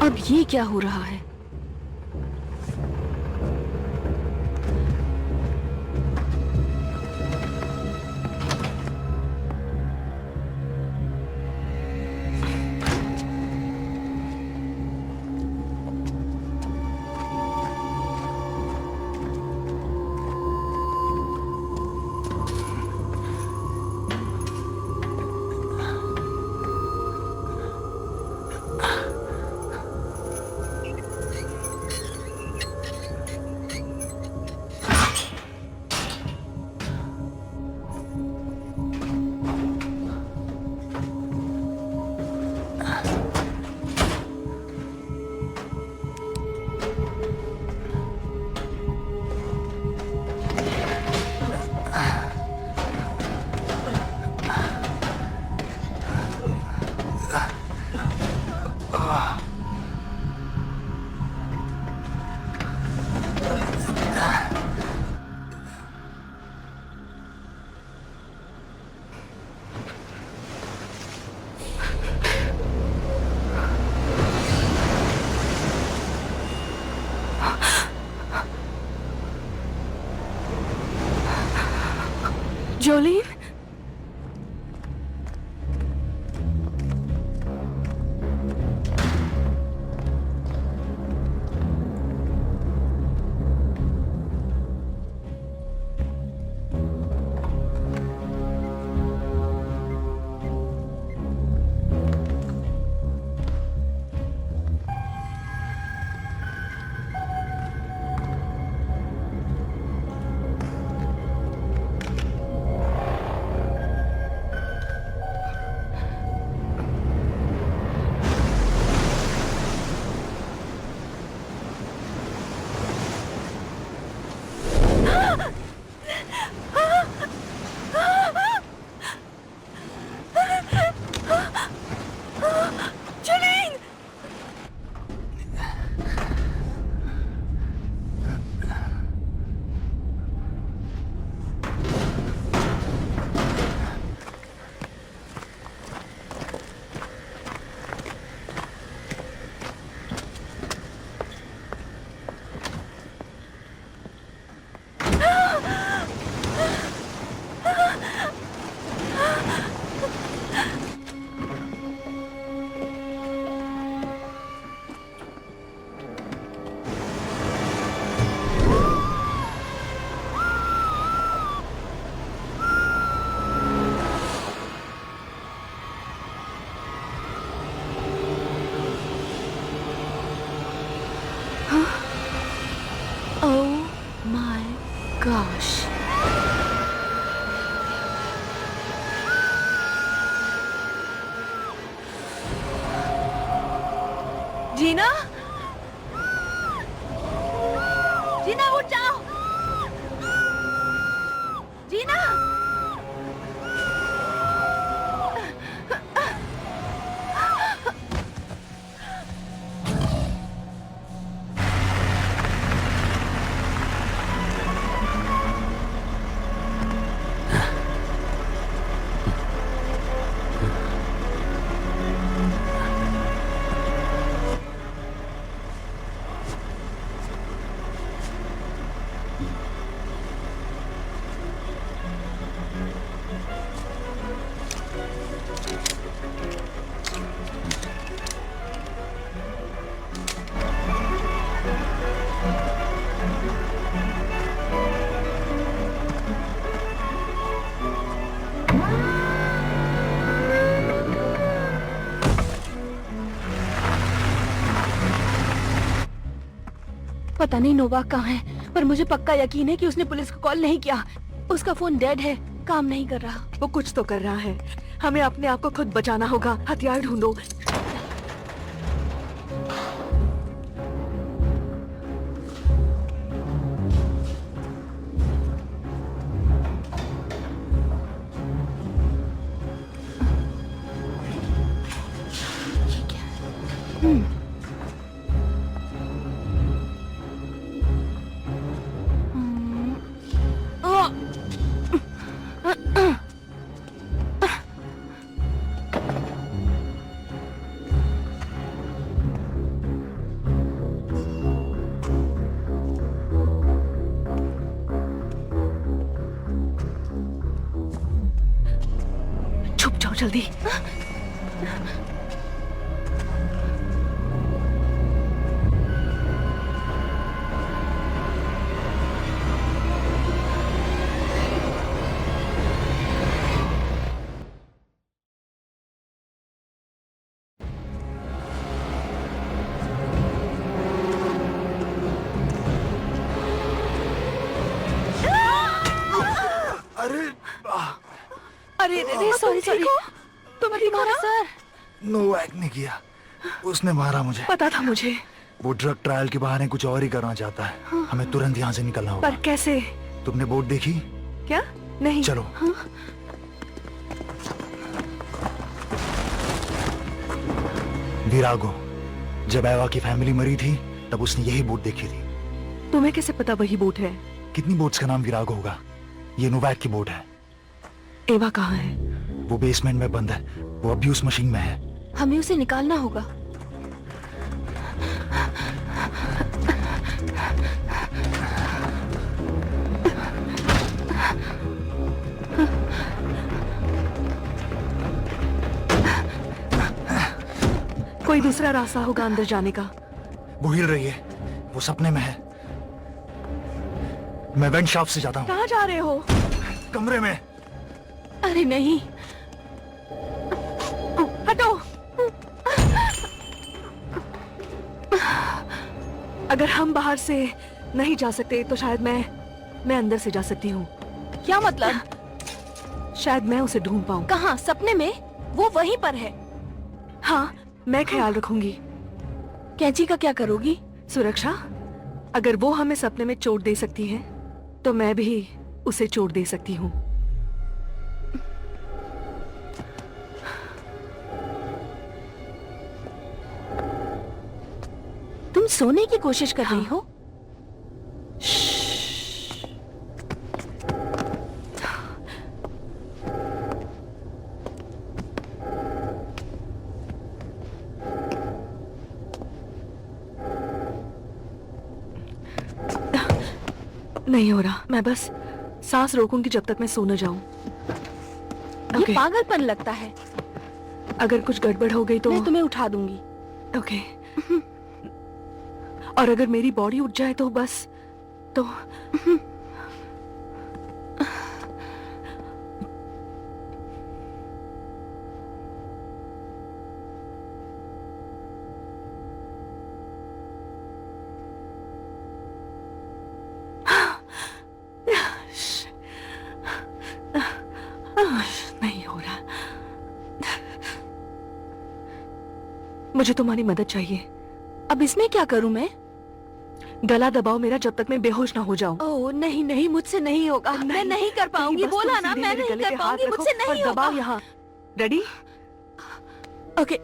अब ये क्या हो रहा है? जोलीन, oh my gosh. जीना, जीना उठ जाओ, जीना। पता नहीं नोवाक कहाँ है, पर मुझे पक्का यकीन है कि उसने पुलिस को कॉल नहीं किया। उसका फोन डेड है, काम नहीं कर रहा। वो कुछ तो कर रहा है। हमें अपने आप को खुद बचाना होगा। हथियार ढूंढो। छुप जाओ जल्दी। अरे सॉरी सॉरी, तुम्हें भी मारा सर? नोवाक ने किया, उसने मारा मुझे। पता था मुझे। वो ड्रग ट्रायल के बहाने कुछ और ही करना चाहता है। हमें तुरंत यहाँ से निकलना होगा। पर कैसे? तुमने बोट देखी? क्या? नहीं। चलो। विरागो, जब एवा की फैमिली मरी थी तब उसने यही बोट देखी थी। तुम्हें कैसे पता वही बोट है? कितनी बोट्स का नाम विरागो होगा? ये नोवाक की बोट है। एवा कहाँ है? वो बेसमेंट में बंद है, वो अब्यूज मशीन में है। हमें उसे निकालना होगा। हाँ। कोई दूसरा रास्ता होगा अंदर जाने का। वो हिल रही है, वो सपने में है। मैं वेंट शाफ्ट से जाता हूँ। कहाँ जा रहे हो? कमरे में। अरे नहीं, हटो। अगर हम बाहर से नहीं जा सकते तो शायद मैं अंदर से जा सकती हूँ। क्या मतलब? शायद मैं उसे ढूंढ पाऊँ। कहाँ? सपने में? वो वहीं पर है। हाँ, मैं ख्याल रखूंगी। कैंची का क्या करोगी? सुरक्षा, अगर वो हमें सपने में चोट दे सकती है तो मैं भी उसे चोट दे सकती हूँ। तुम सोने की कोशिश कर रही हो? नहीं हो रहा, मैं बस सांस रोकूंगी जब तक मैं सो न जाऊं। ये पागलपन लगता है। अगर कुछ गड़बड़ हो गई तो मैं तुम्हें उठा दूंगी। ओके। और अगर मेरी बॉडी उठ जाए तो बस तो नहीं हो रहा। मुझे तुम्हारी मदद चाहिए। अब इसमें क्या करूं मैं? गला दबाओ मेरा जब तक मैं बेहोश ना हो जाऊं। ओह नहीं नहीं, मुझसे नहीं होगा। मैं नहीं कर पाऊंगी। बस बोला तुम ना, सीधे मैं मेरे नहीं गले कर पे हाथ पाऊंगी। रखो मुझसे और नहीं दबाओ होगा। यहाँ। रेडी? ओके।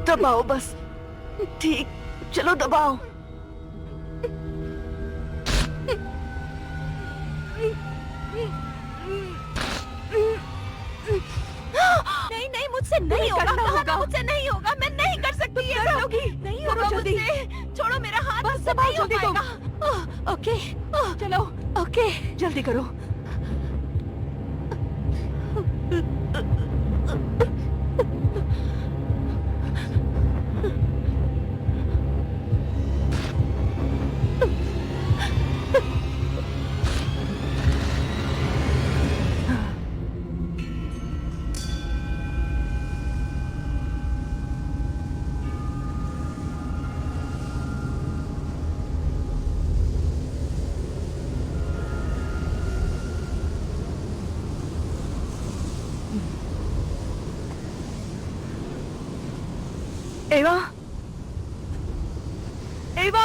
दबाओ बस। ठीक, चलो दबाओ। नहीं नहीं, मुझसे नहीं होगा। करना कहा ना, होगा। मुझसे नहीं होगा। मैं नहीं कर सकती ये सब। नहीं करो होगा जल्दी। मुझसे। छोड़ो मेरा हाथ। बस मुझसे दबाओ नहीं हो जल्दी तुम। पाएगा। ओके चलो ओके। जल्दी करो। एवा, एवा,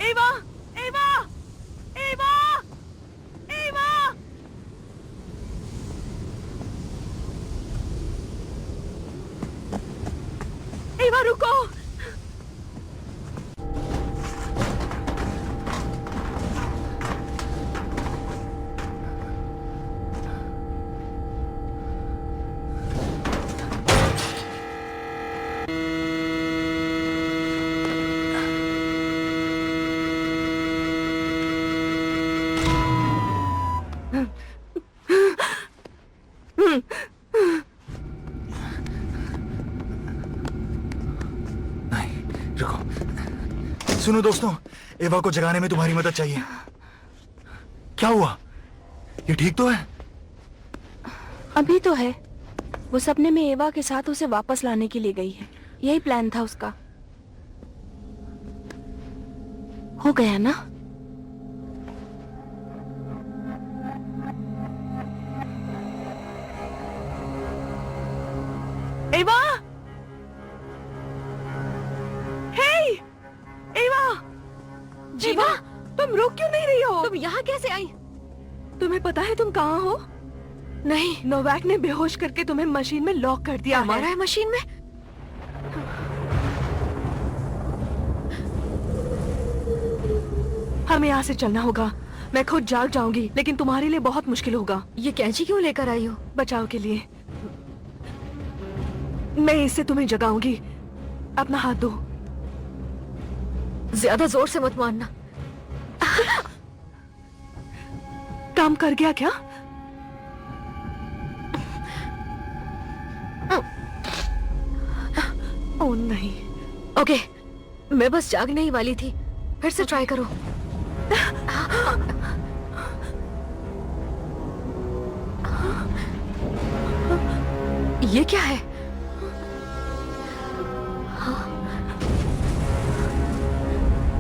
एवा, एवा, एवा, एवा। एवा रुको। नहीं, रुको। सुनो दोस्तों, एवा को जगाने में तुम्हारी मदद चाहिए। क्या हुआ? ये ठीक तो है? अभी तो है। वो सपने में एवा के साथ उसे वापस लाने के लिए गई है। यही प्लान था उसका। हो गया ना? एवा, हे, एवा, जीवा, तुम रुक क्यों नहीं रही हो? तुम यहाँ कैसे आई? तुम्हें पता है तुम कहाँ हो? नहीं, नोवैक ने बेहोश करके तुम्हें मशीन में लॉक कर दिया हमारा है मशीन में। हमें यहाँ से चलना होगा। मैं खुद जाग जाऊंगी, लेकिन तुम्हारे लिए बहुत मुश्किल होगा। ये कैंची क्यों लेकर आई हो? बचाव के लिए। मैं इससे तुम्हें जगाऊंगी। अपना हाथ दो। ज्यादा जोर से मत मारना। काम कर गया क्या? ओह नहीं। ओके, मैं बस जागने ही वाली थी। फिर से ट्राई करो। ये क्या है?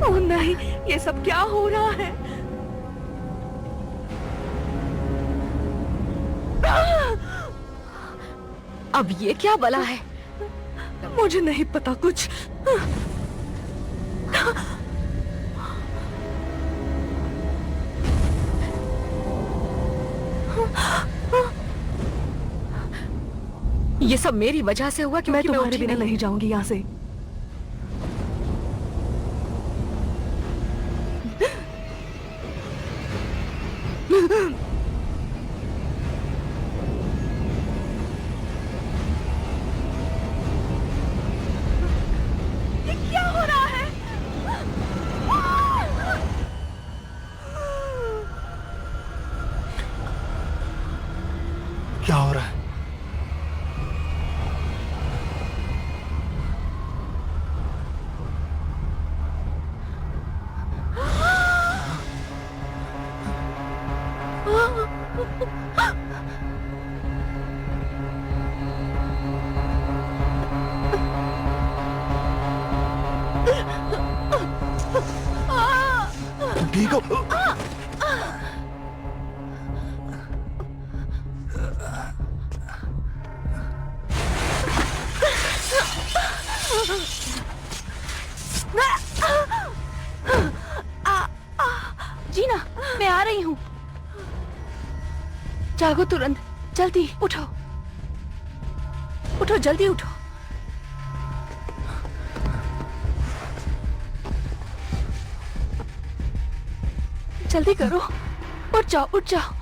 ओह नहीं, ये सब क्या हो रहा है? अब ये क्या बला है? मुझे नहीं पता कुछ। ये सब मेरी वजह से हुआ मैं क्योंकि तुम्हारे उठी बिना नहीं जाऊंगी यहाँ से। ये क्या हो रहा है? क्या हो रहा है? तुम ठीक हो? जीना, मैं आ रही हूँ। जागो तुरंत, जल्दी उठो। उठो, जल्दी उठो। जल्दी करो, उठ जाओ, उठ जाओ।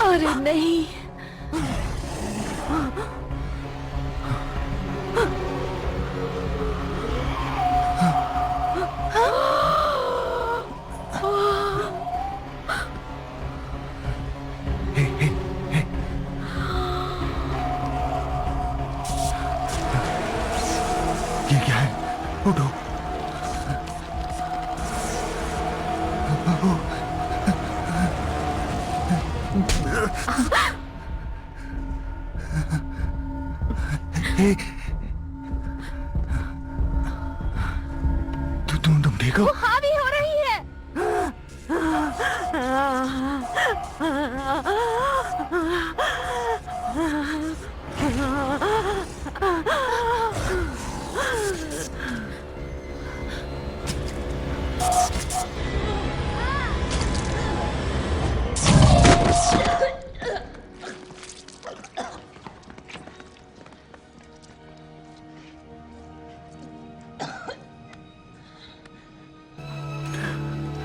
अरे नहीं। हे, हे, हे। ये क्या है? उठो। हे, तुम ठीक हो? हावी हो रही है।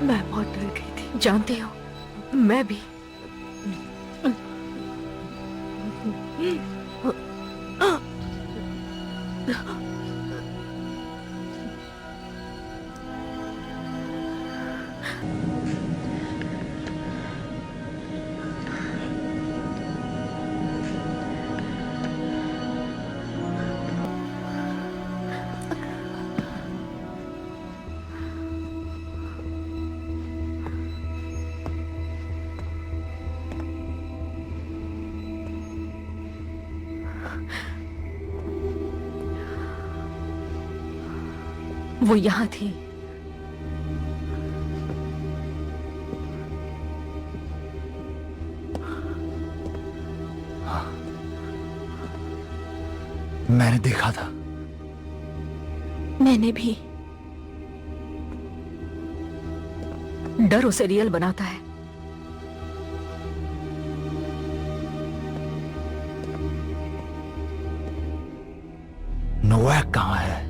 मैं बहुत डर गई थी। जानती हो, मैं भी। वो यहाँ थी। मैंने देखा था। मैंने भी। डर उसे रियल बनाता है। नोवाक कहाँ है?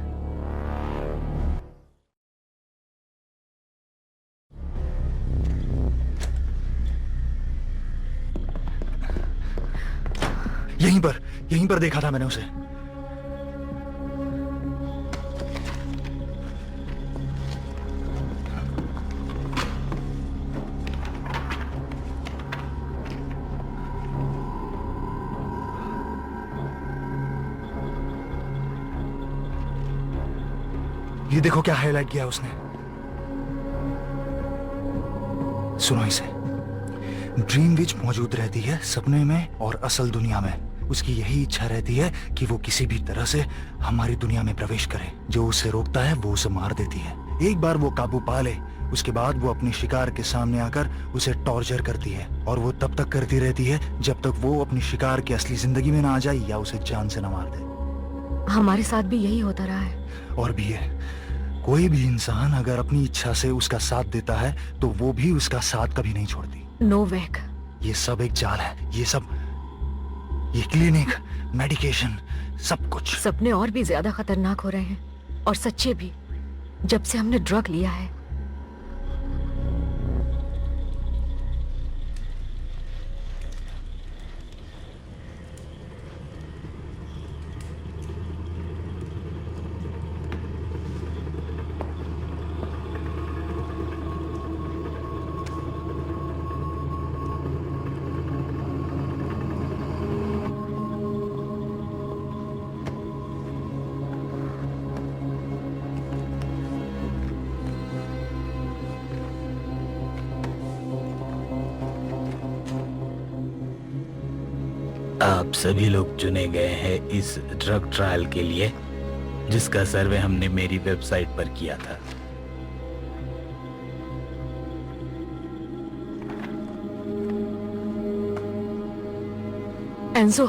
यहीं पर देखा था मैंने उसे। ये देखो क्या हाईलाइट किया उसने। सुनो इसे। ड्रीम विच मौजूद रहती है सपने में और असल दुनिया में। उसकी यही इच्छा रहती है कि वो किसी भी तरह से हमारी दुनिया में प्रवेश करे। जो उसे रोकता है वो उसे मार देती है। एक बार वो काबू पा ले, उसके बाद वो अपने शिकार के सामने आकर उसे टॉर्चर करती है, और वो तब तक करती रहती है जब तक वो अपनी शिकार की असली जिंदगी में ना आ जाए या उसे जान से ना मार दे। हमारे साथ भी यही होता रहा है। और भी है, कोई भी इंसान अगर अपनी इच्छा से उसका साथ देता है तो वो भी उसका साथ कभी नहीं छोड़ती। नोवैक, ये सब एक जाल है। ये क्लिनिक, मेडिकेशन, सब कुछ। सपने और भी ज्यादा खतरनाक हो रहे हैं, और सच्चे भी, जब से हमने ड्रग लिया है। आप सभी लोग चुने गए हैं इस ड्रग ट्रायल के लिए, जिसका सर्वे हमने मेरी वेबसाइट पर किया था। एंजो,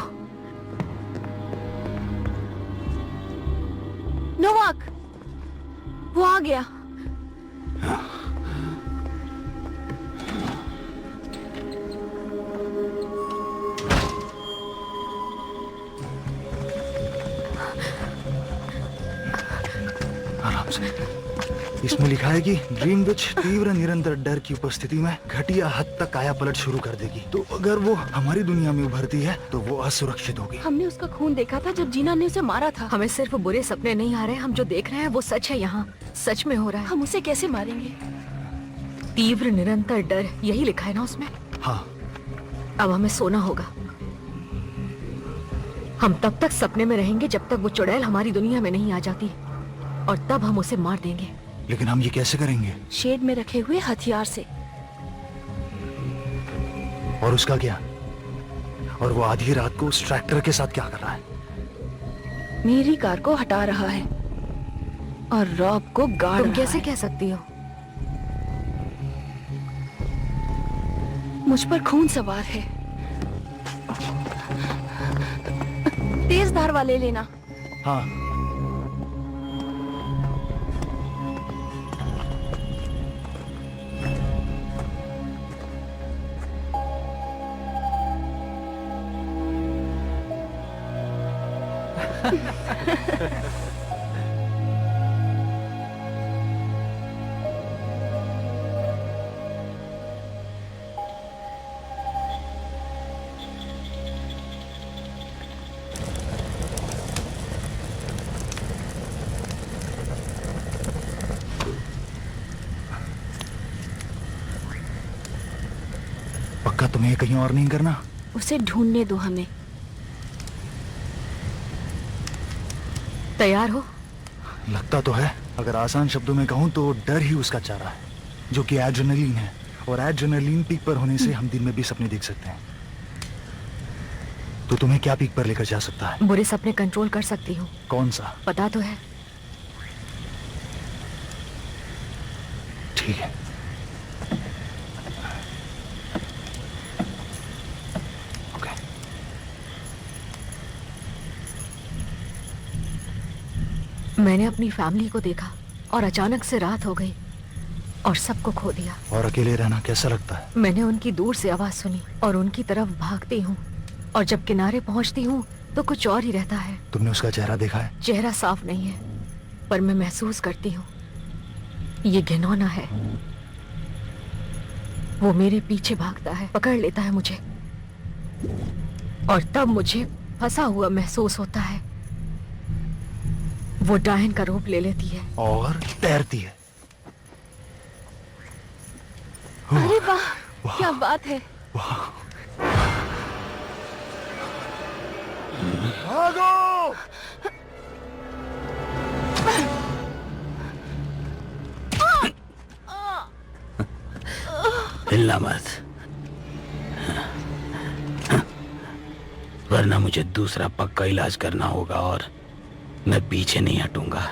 नोवाक, वो आ गया। आराम से। इसमें लिखा है कि ड्रीम विच तीव्र निरंतर डर की उपस्थिति में घटिया हद तक काया पलट शुरू कर देगी। तो अगर वो हमारी दुनिया में उभरती है तो वो असुरक्षित होगी। हमने उसका खून देखा था जब जीना ने उसे मारा था। हमें सिर्फ बुरे सपने नहीं आ रहे, हम जो देख रहे हैं वो सच है। यहाँ सच में हो रहा है। हम उसे कैसे मारेंगे? तीव्र निरंतर डर, यही लिखा है ना उसमें? हाँ। अब हमें सोना होगा। हम तब तक सपने में रहेंगे जब तक वो चुड़ैल हमारी दुनिया में नहीं आ जाती, और तब हम उसे मार देंगे। लेकिन हम ये कैसे करेंगे? शेड में रखे हुए हथियार से। और उसका क्या? और वो आधी रात को उस ट्रैक्टर के साथ क्या कर रहा है? मेरी कार को हटा रहा है और रॉब को गाड़ तुम रहा कैसे है। कह सकती हो? मुझ पर खून सवार है। तेज धार वाले लेना। हाँ। पक्का तुम्हें कहीं और नहीं करना? उसे ढूंढने दो हमें। तैयार हो? लगता तो है। अगर आसान शब्दों में कहूं तो डर ही उसका चारा है, जो कि एड्रेनलिन है। और एड्रेनलिन पीक पर होने से हम दिन में भी सपने देख सकते हैं। तो तुम्हें क्या पीक पर लेकर जा सकता है? बुरे सपने कंट्रोल कर सकती हूँ। कौन सा? पता तो है। ठीक है। ओके। मैंने अपनी फैमिली को देखा और अचानक से रात हो गई और सबको खो दिया। और अकेले रहना कैसा लगता है? मैंने उनकी दूर से आवाज सुनी और उनकी तरफ भागती हूँ और जब किनारे पहुँचती हूँ तो कुछ और ही रहता है। तुमने उसका चेहरा देखा है? चेहरा साफ नहीं है पर मैं महसूस करती हूँ ये घिनौना है। वो मेरे पीछे भागता है, पकड़ लेता है मुझे और तब मुझे फंसा हुआ महसूस होता है। वो डायन का रूप ले लेती है और तैरती है। अरे वाह, क्या बात है। भागो! हिलना मत, वरना मुझे दूसरा पक्का इलाज करना होगा और मैं पीछे नहीं हटूंगा।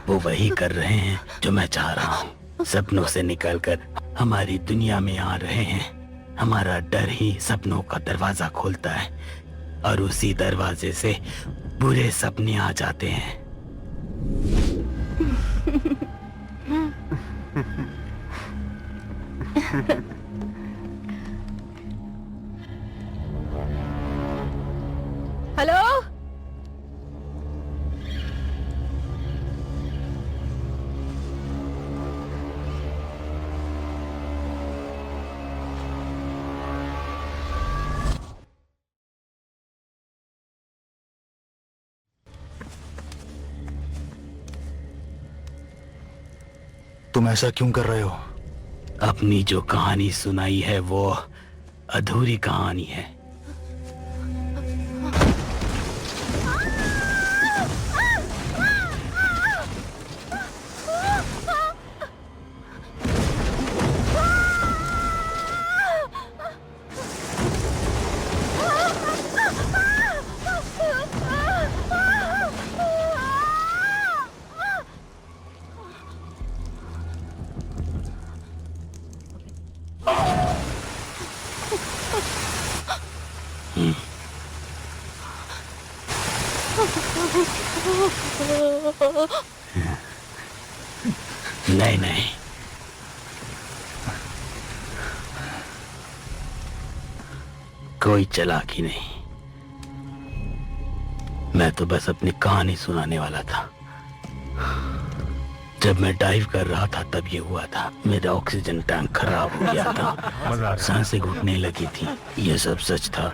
वो वही कर रहे हैं जो मैं चाह रहा हूँ। सपनों से निकलकर हमारी दुनिया में आ रहे हैं। हमारा डर ही सपनों का दरवाजा खोलता है और उसी दरवाजे से बुरे सपने आ जाते हैं। हेलो, तुम ऐसा क्यों कर रहे हो? अपनी जो कहानी सुनाई है वो अधूरी कहानी है। नहीं नहीं, कोई चालाकी नहीं। मैं तो बस अपनी कहानी सुनाने वाला था। जब मैं डाइव कर रहा था तब ये हुआ था। मेरा ऑक्सीजन टैंक खराब हो गया था, सांसें घुटने लगी थी। ये सब सच था।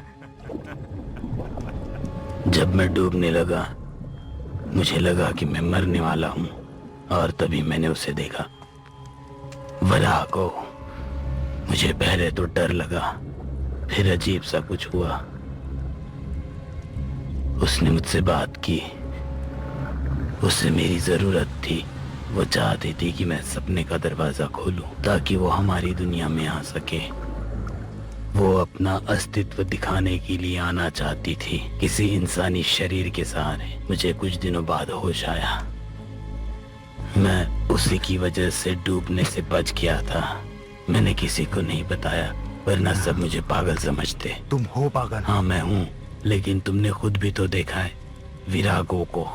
जब मैं डूबने लगा मुझे लगा कि मैं मरने वाला हूँ और तभी मैंने उसे देखा, वराको। मुझे पहले तो डर लगा, फिर अजीब सा कुछ हुआ। उसने मुझसे बात की। उसे मेरी जरूरत थी। वो चाहती थी कि मैं सपने का दरवाजा खोलूं ताकि वो हमारी दुनिया में आ सके। वो अपना अस्तित्व दिखाने के लिए आना चाहती थी किसी इंसानी शरीर के सहारे। मुझे कुछ दिनों बाद होश आया। मैं उसी की वजह से डूबने से बच गया था। मैंने किसी को नहीं बताया, वरना सब मुझे पागल समझते। तुम हो पागल? हाँ मैं हूँ, लेकिन तुमने खुद भी तो देखा है विरागो को।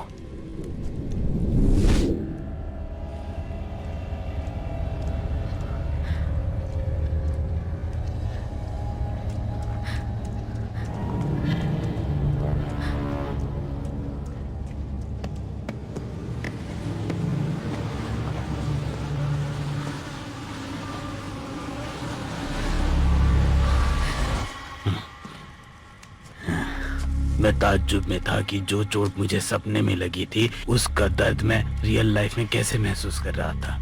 मैं ताज्जुब में था कि जो चोट मुझे सपने में लगी थी उसका दर्द मैं रियल लाइफ में कैसे महसूस कर रहा था।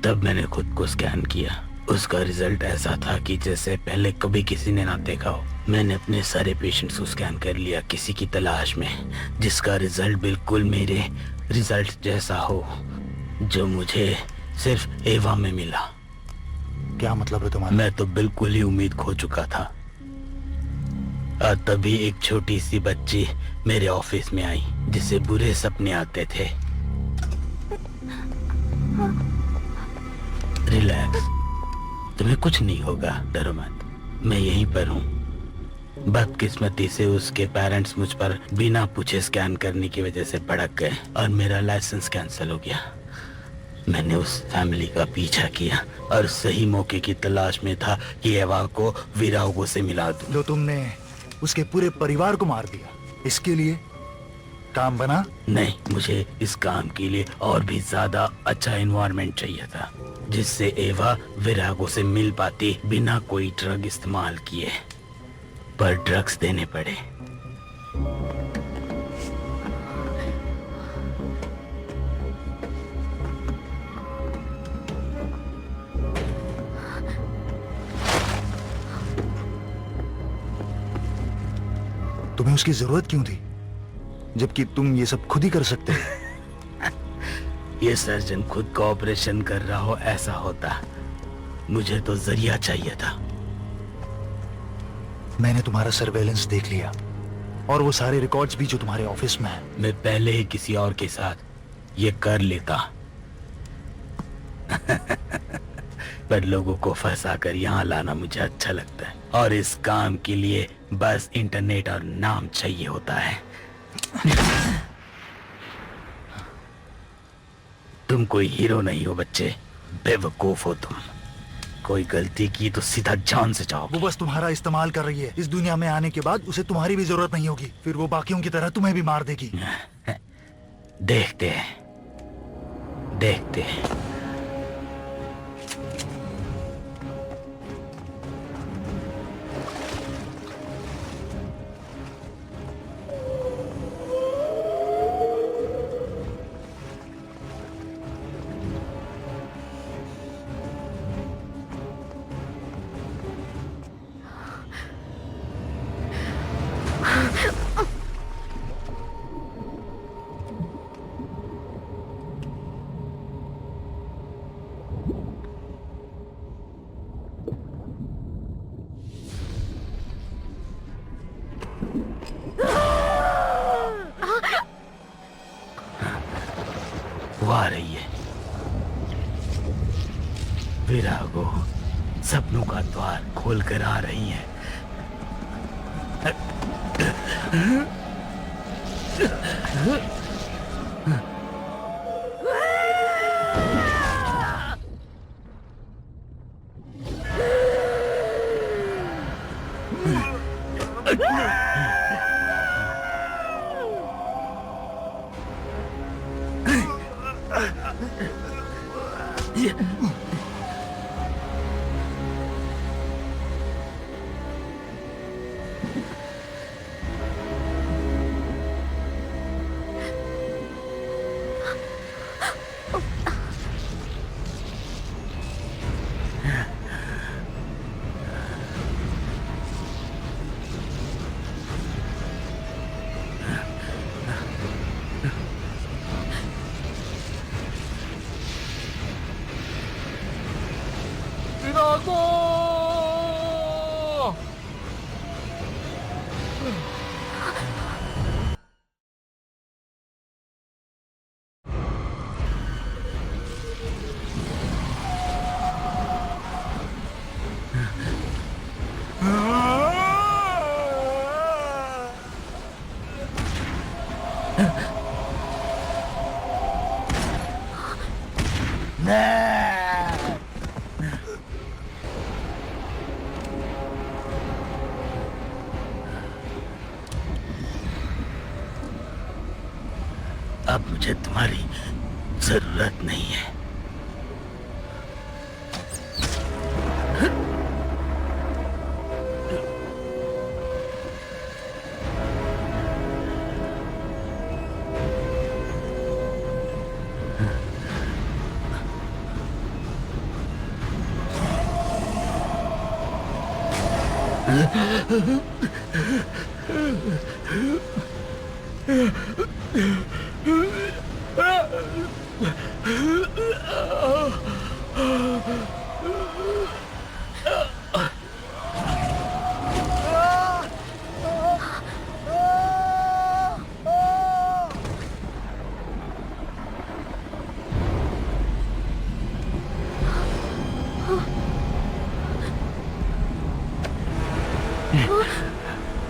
तब मैंने खुद को स्कैन किया। उसका रिजल्ट ऐसा था कि जैसे पहले कभी किसी ने ना देखा हो। मैंने अपने सारे पेशेंट्स को स्कैन कर लिया किसी की तलाश में जिसका रिजल्ट बिल्कुल मेरे रिजल्ट जैसा हो, जो मुझे सिर्फ एवा में मिला। क्या मतलब है तुम्हारा? मैं तो बिल्कुल ही उम्मीद खो चुका था। और तभी एक छोटी सी बच्ची मेरे ऑफिस में आई जिसे बुरे सपने आते थे। रिलैक्स, तुम्हें कुछ नहीं होगा, डरो मत, मैं यहीं पर हूँ। बदकिस्मती से उसके पेरेंट्स मुझ पर बिना पूछे स्कैन करने की वजह से भड़क गए और मेरा लाइसेंस कैंसिल हो गया। मैंने उस फैमिली का पीछा किया और सही मौके की तलाश में था कि एवा को वीरागो से मिला दूं। तो तुमने उसके पूरे परिवार को मार दिया, इसके लिए काम बना? नहीं, मुझे इस काम के लिए और भी ज्यादा अच्छा एनवायरनमेंट चाहिए था जिससे एवा वीरागो से मिल पाती बिना कोई ड्रग इस्तेमाल किए, पर ड्रग्स देने पड़े। तुम्हें उसकी जरूरत क्यों थी, जबकि तुम ये सब खुद ही कर सकते हो? ये सर्जन खुद का ऑपरेशन कर रहा हो ऐसा होता, मुझे तो जरिया चाहिए था। मैंने तुम्हारा सर्वेलेंस देख लिया और वो सारे रिकॉर्ड्स भी जो तुम्हारे ऑफिस में हैं। मैं पहले ही किसी और के साथ ये कर लेता पर लोगों को फंसा कर यहाँ लाना मुझे अच्छा लगता है और इस काम के लिए बस इंटरनेट और नाम चाहिए होता है। तुम कोई हीरो नहीं हो बच्चे, बेवकूफ हो तुम। कोई गलती की तो सीधा जान से जाओ। वो बस तुम्हारा इस्तेमाल कर रही है। इस दुनिया में आने के बाद उसे तुम्हारी भी जरूरत नहीं होगी, फिर वो बाकियों की तरह तुम्हें भी मार देगी। देखते हैं, देखते हैं। वो आ रही है। वीरागो सपनों का द्वार खोल कर आ रही है। अब मुझे तुम्हारी जरूरत नहीं है।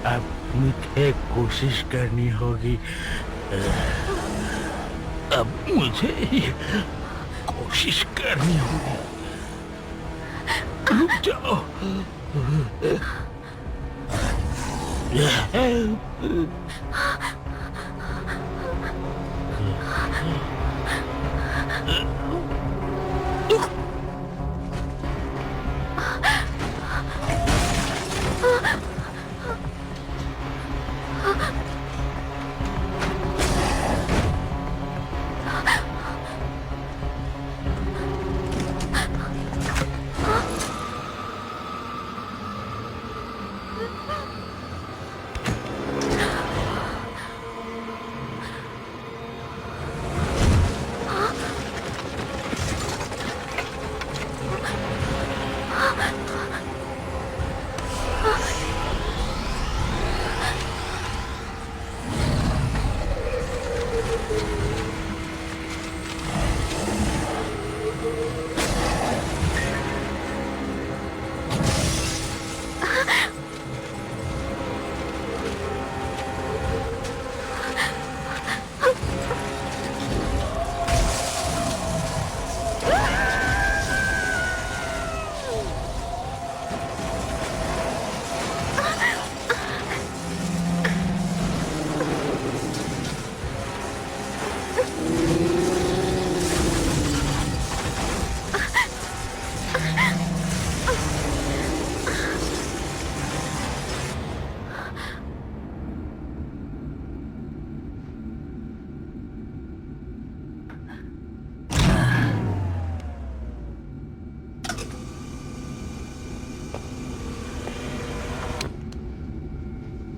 अब मुझे कोशिश करनी होगी। अब मुझे कोशिश करनी होगी। रुक जाओ।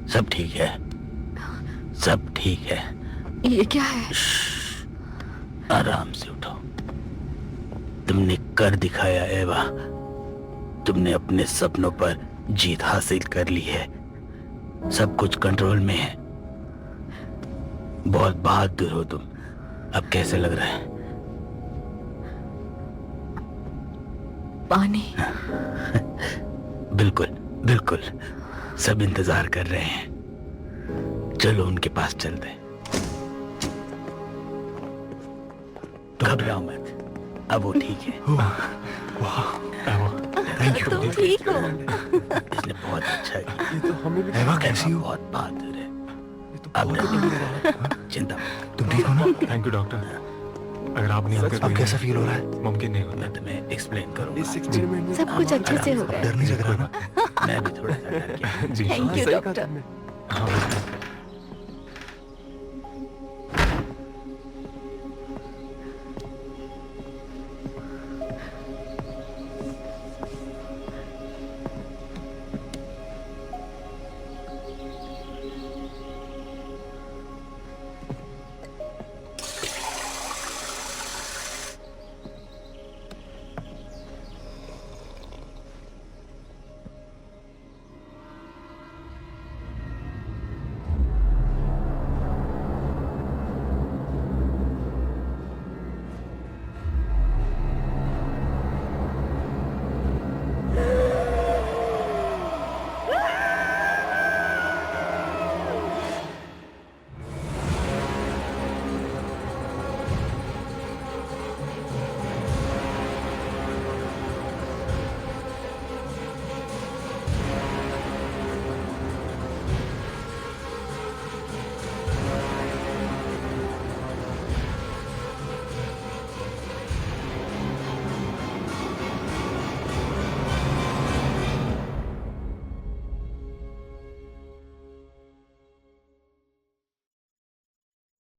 सब ठीक है, सब ठीक है। ये क्या है? आराम से उठो। तुमने कर दिखाया एवा। तुमने अपने सपनों पर जीत हासिल कर ली है। सब कुछ कंट्रोल में है। बहुत बहादुर हो तुम। अब कैसे लग रहा है? पानी। बिल्कुल बिल्कुल, सब इंतजार कर रहे हैं। चलो उनके पास चलते हैं। घबराओ मत, अब वो ठीक है। तुम ठीक हो? इसने बहुत अच्छा किया। ये तो हमें भी एवा कैसी हो? बहुत बहादुर है। ये तो अब बहुत ना, है। चिंता मत तुम ठीक हो ना? Thank you doctor. अगर आप नहीं होते तो अब कैसा फील हो रहा है? मुमकिन नहीं करो। होता। मैं तुम्हें एक्सप्लेन करूंगा। इस एक्सपेरिमेंट में सब कुछ अच्छे से होगा। डर नहीं लग रहा ना? मैं भी थोड़ा सा डर गया। जी थैंक यू सही कहा डॉक्टर। तुमने। हाँ,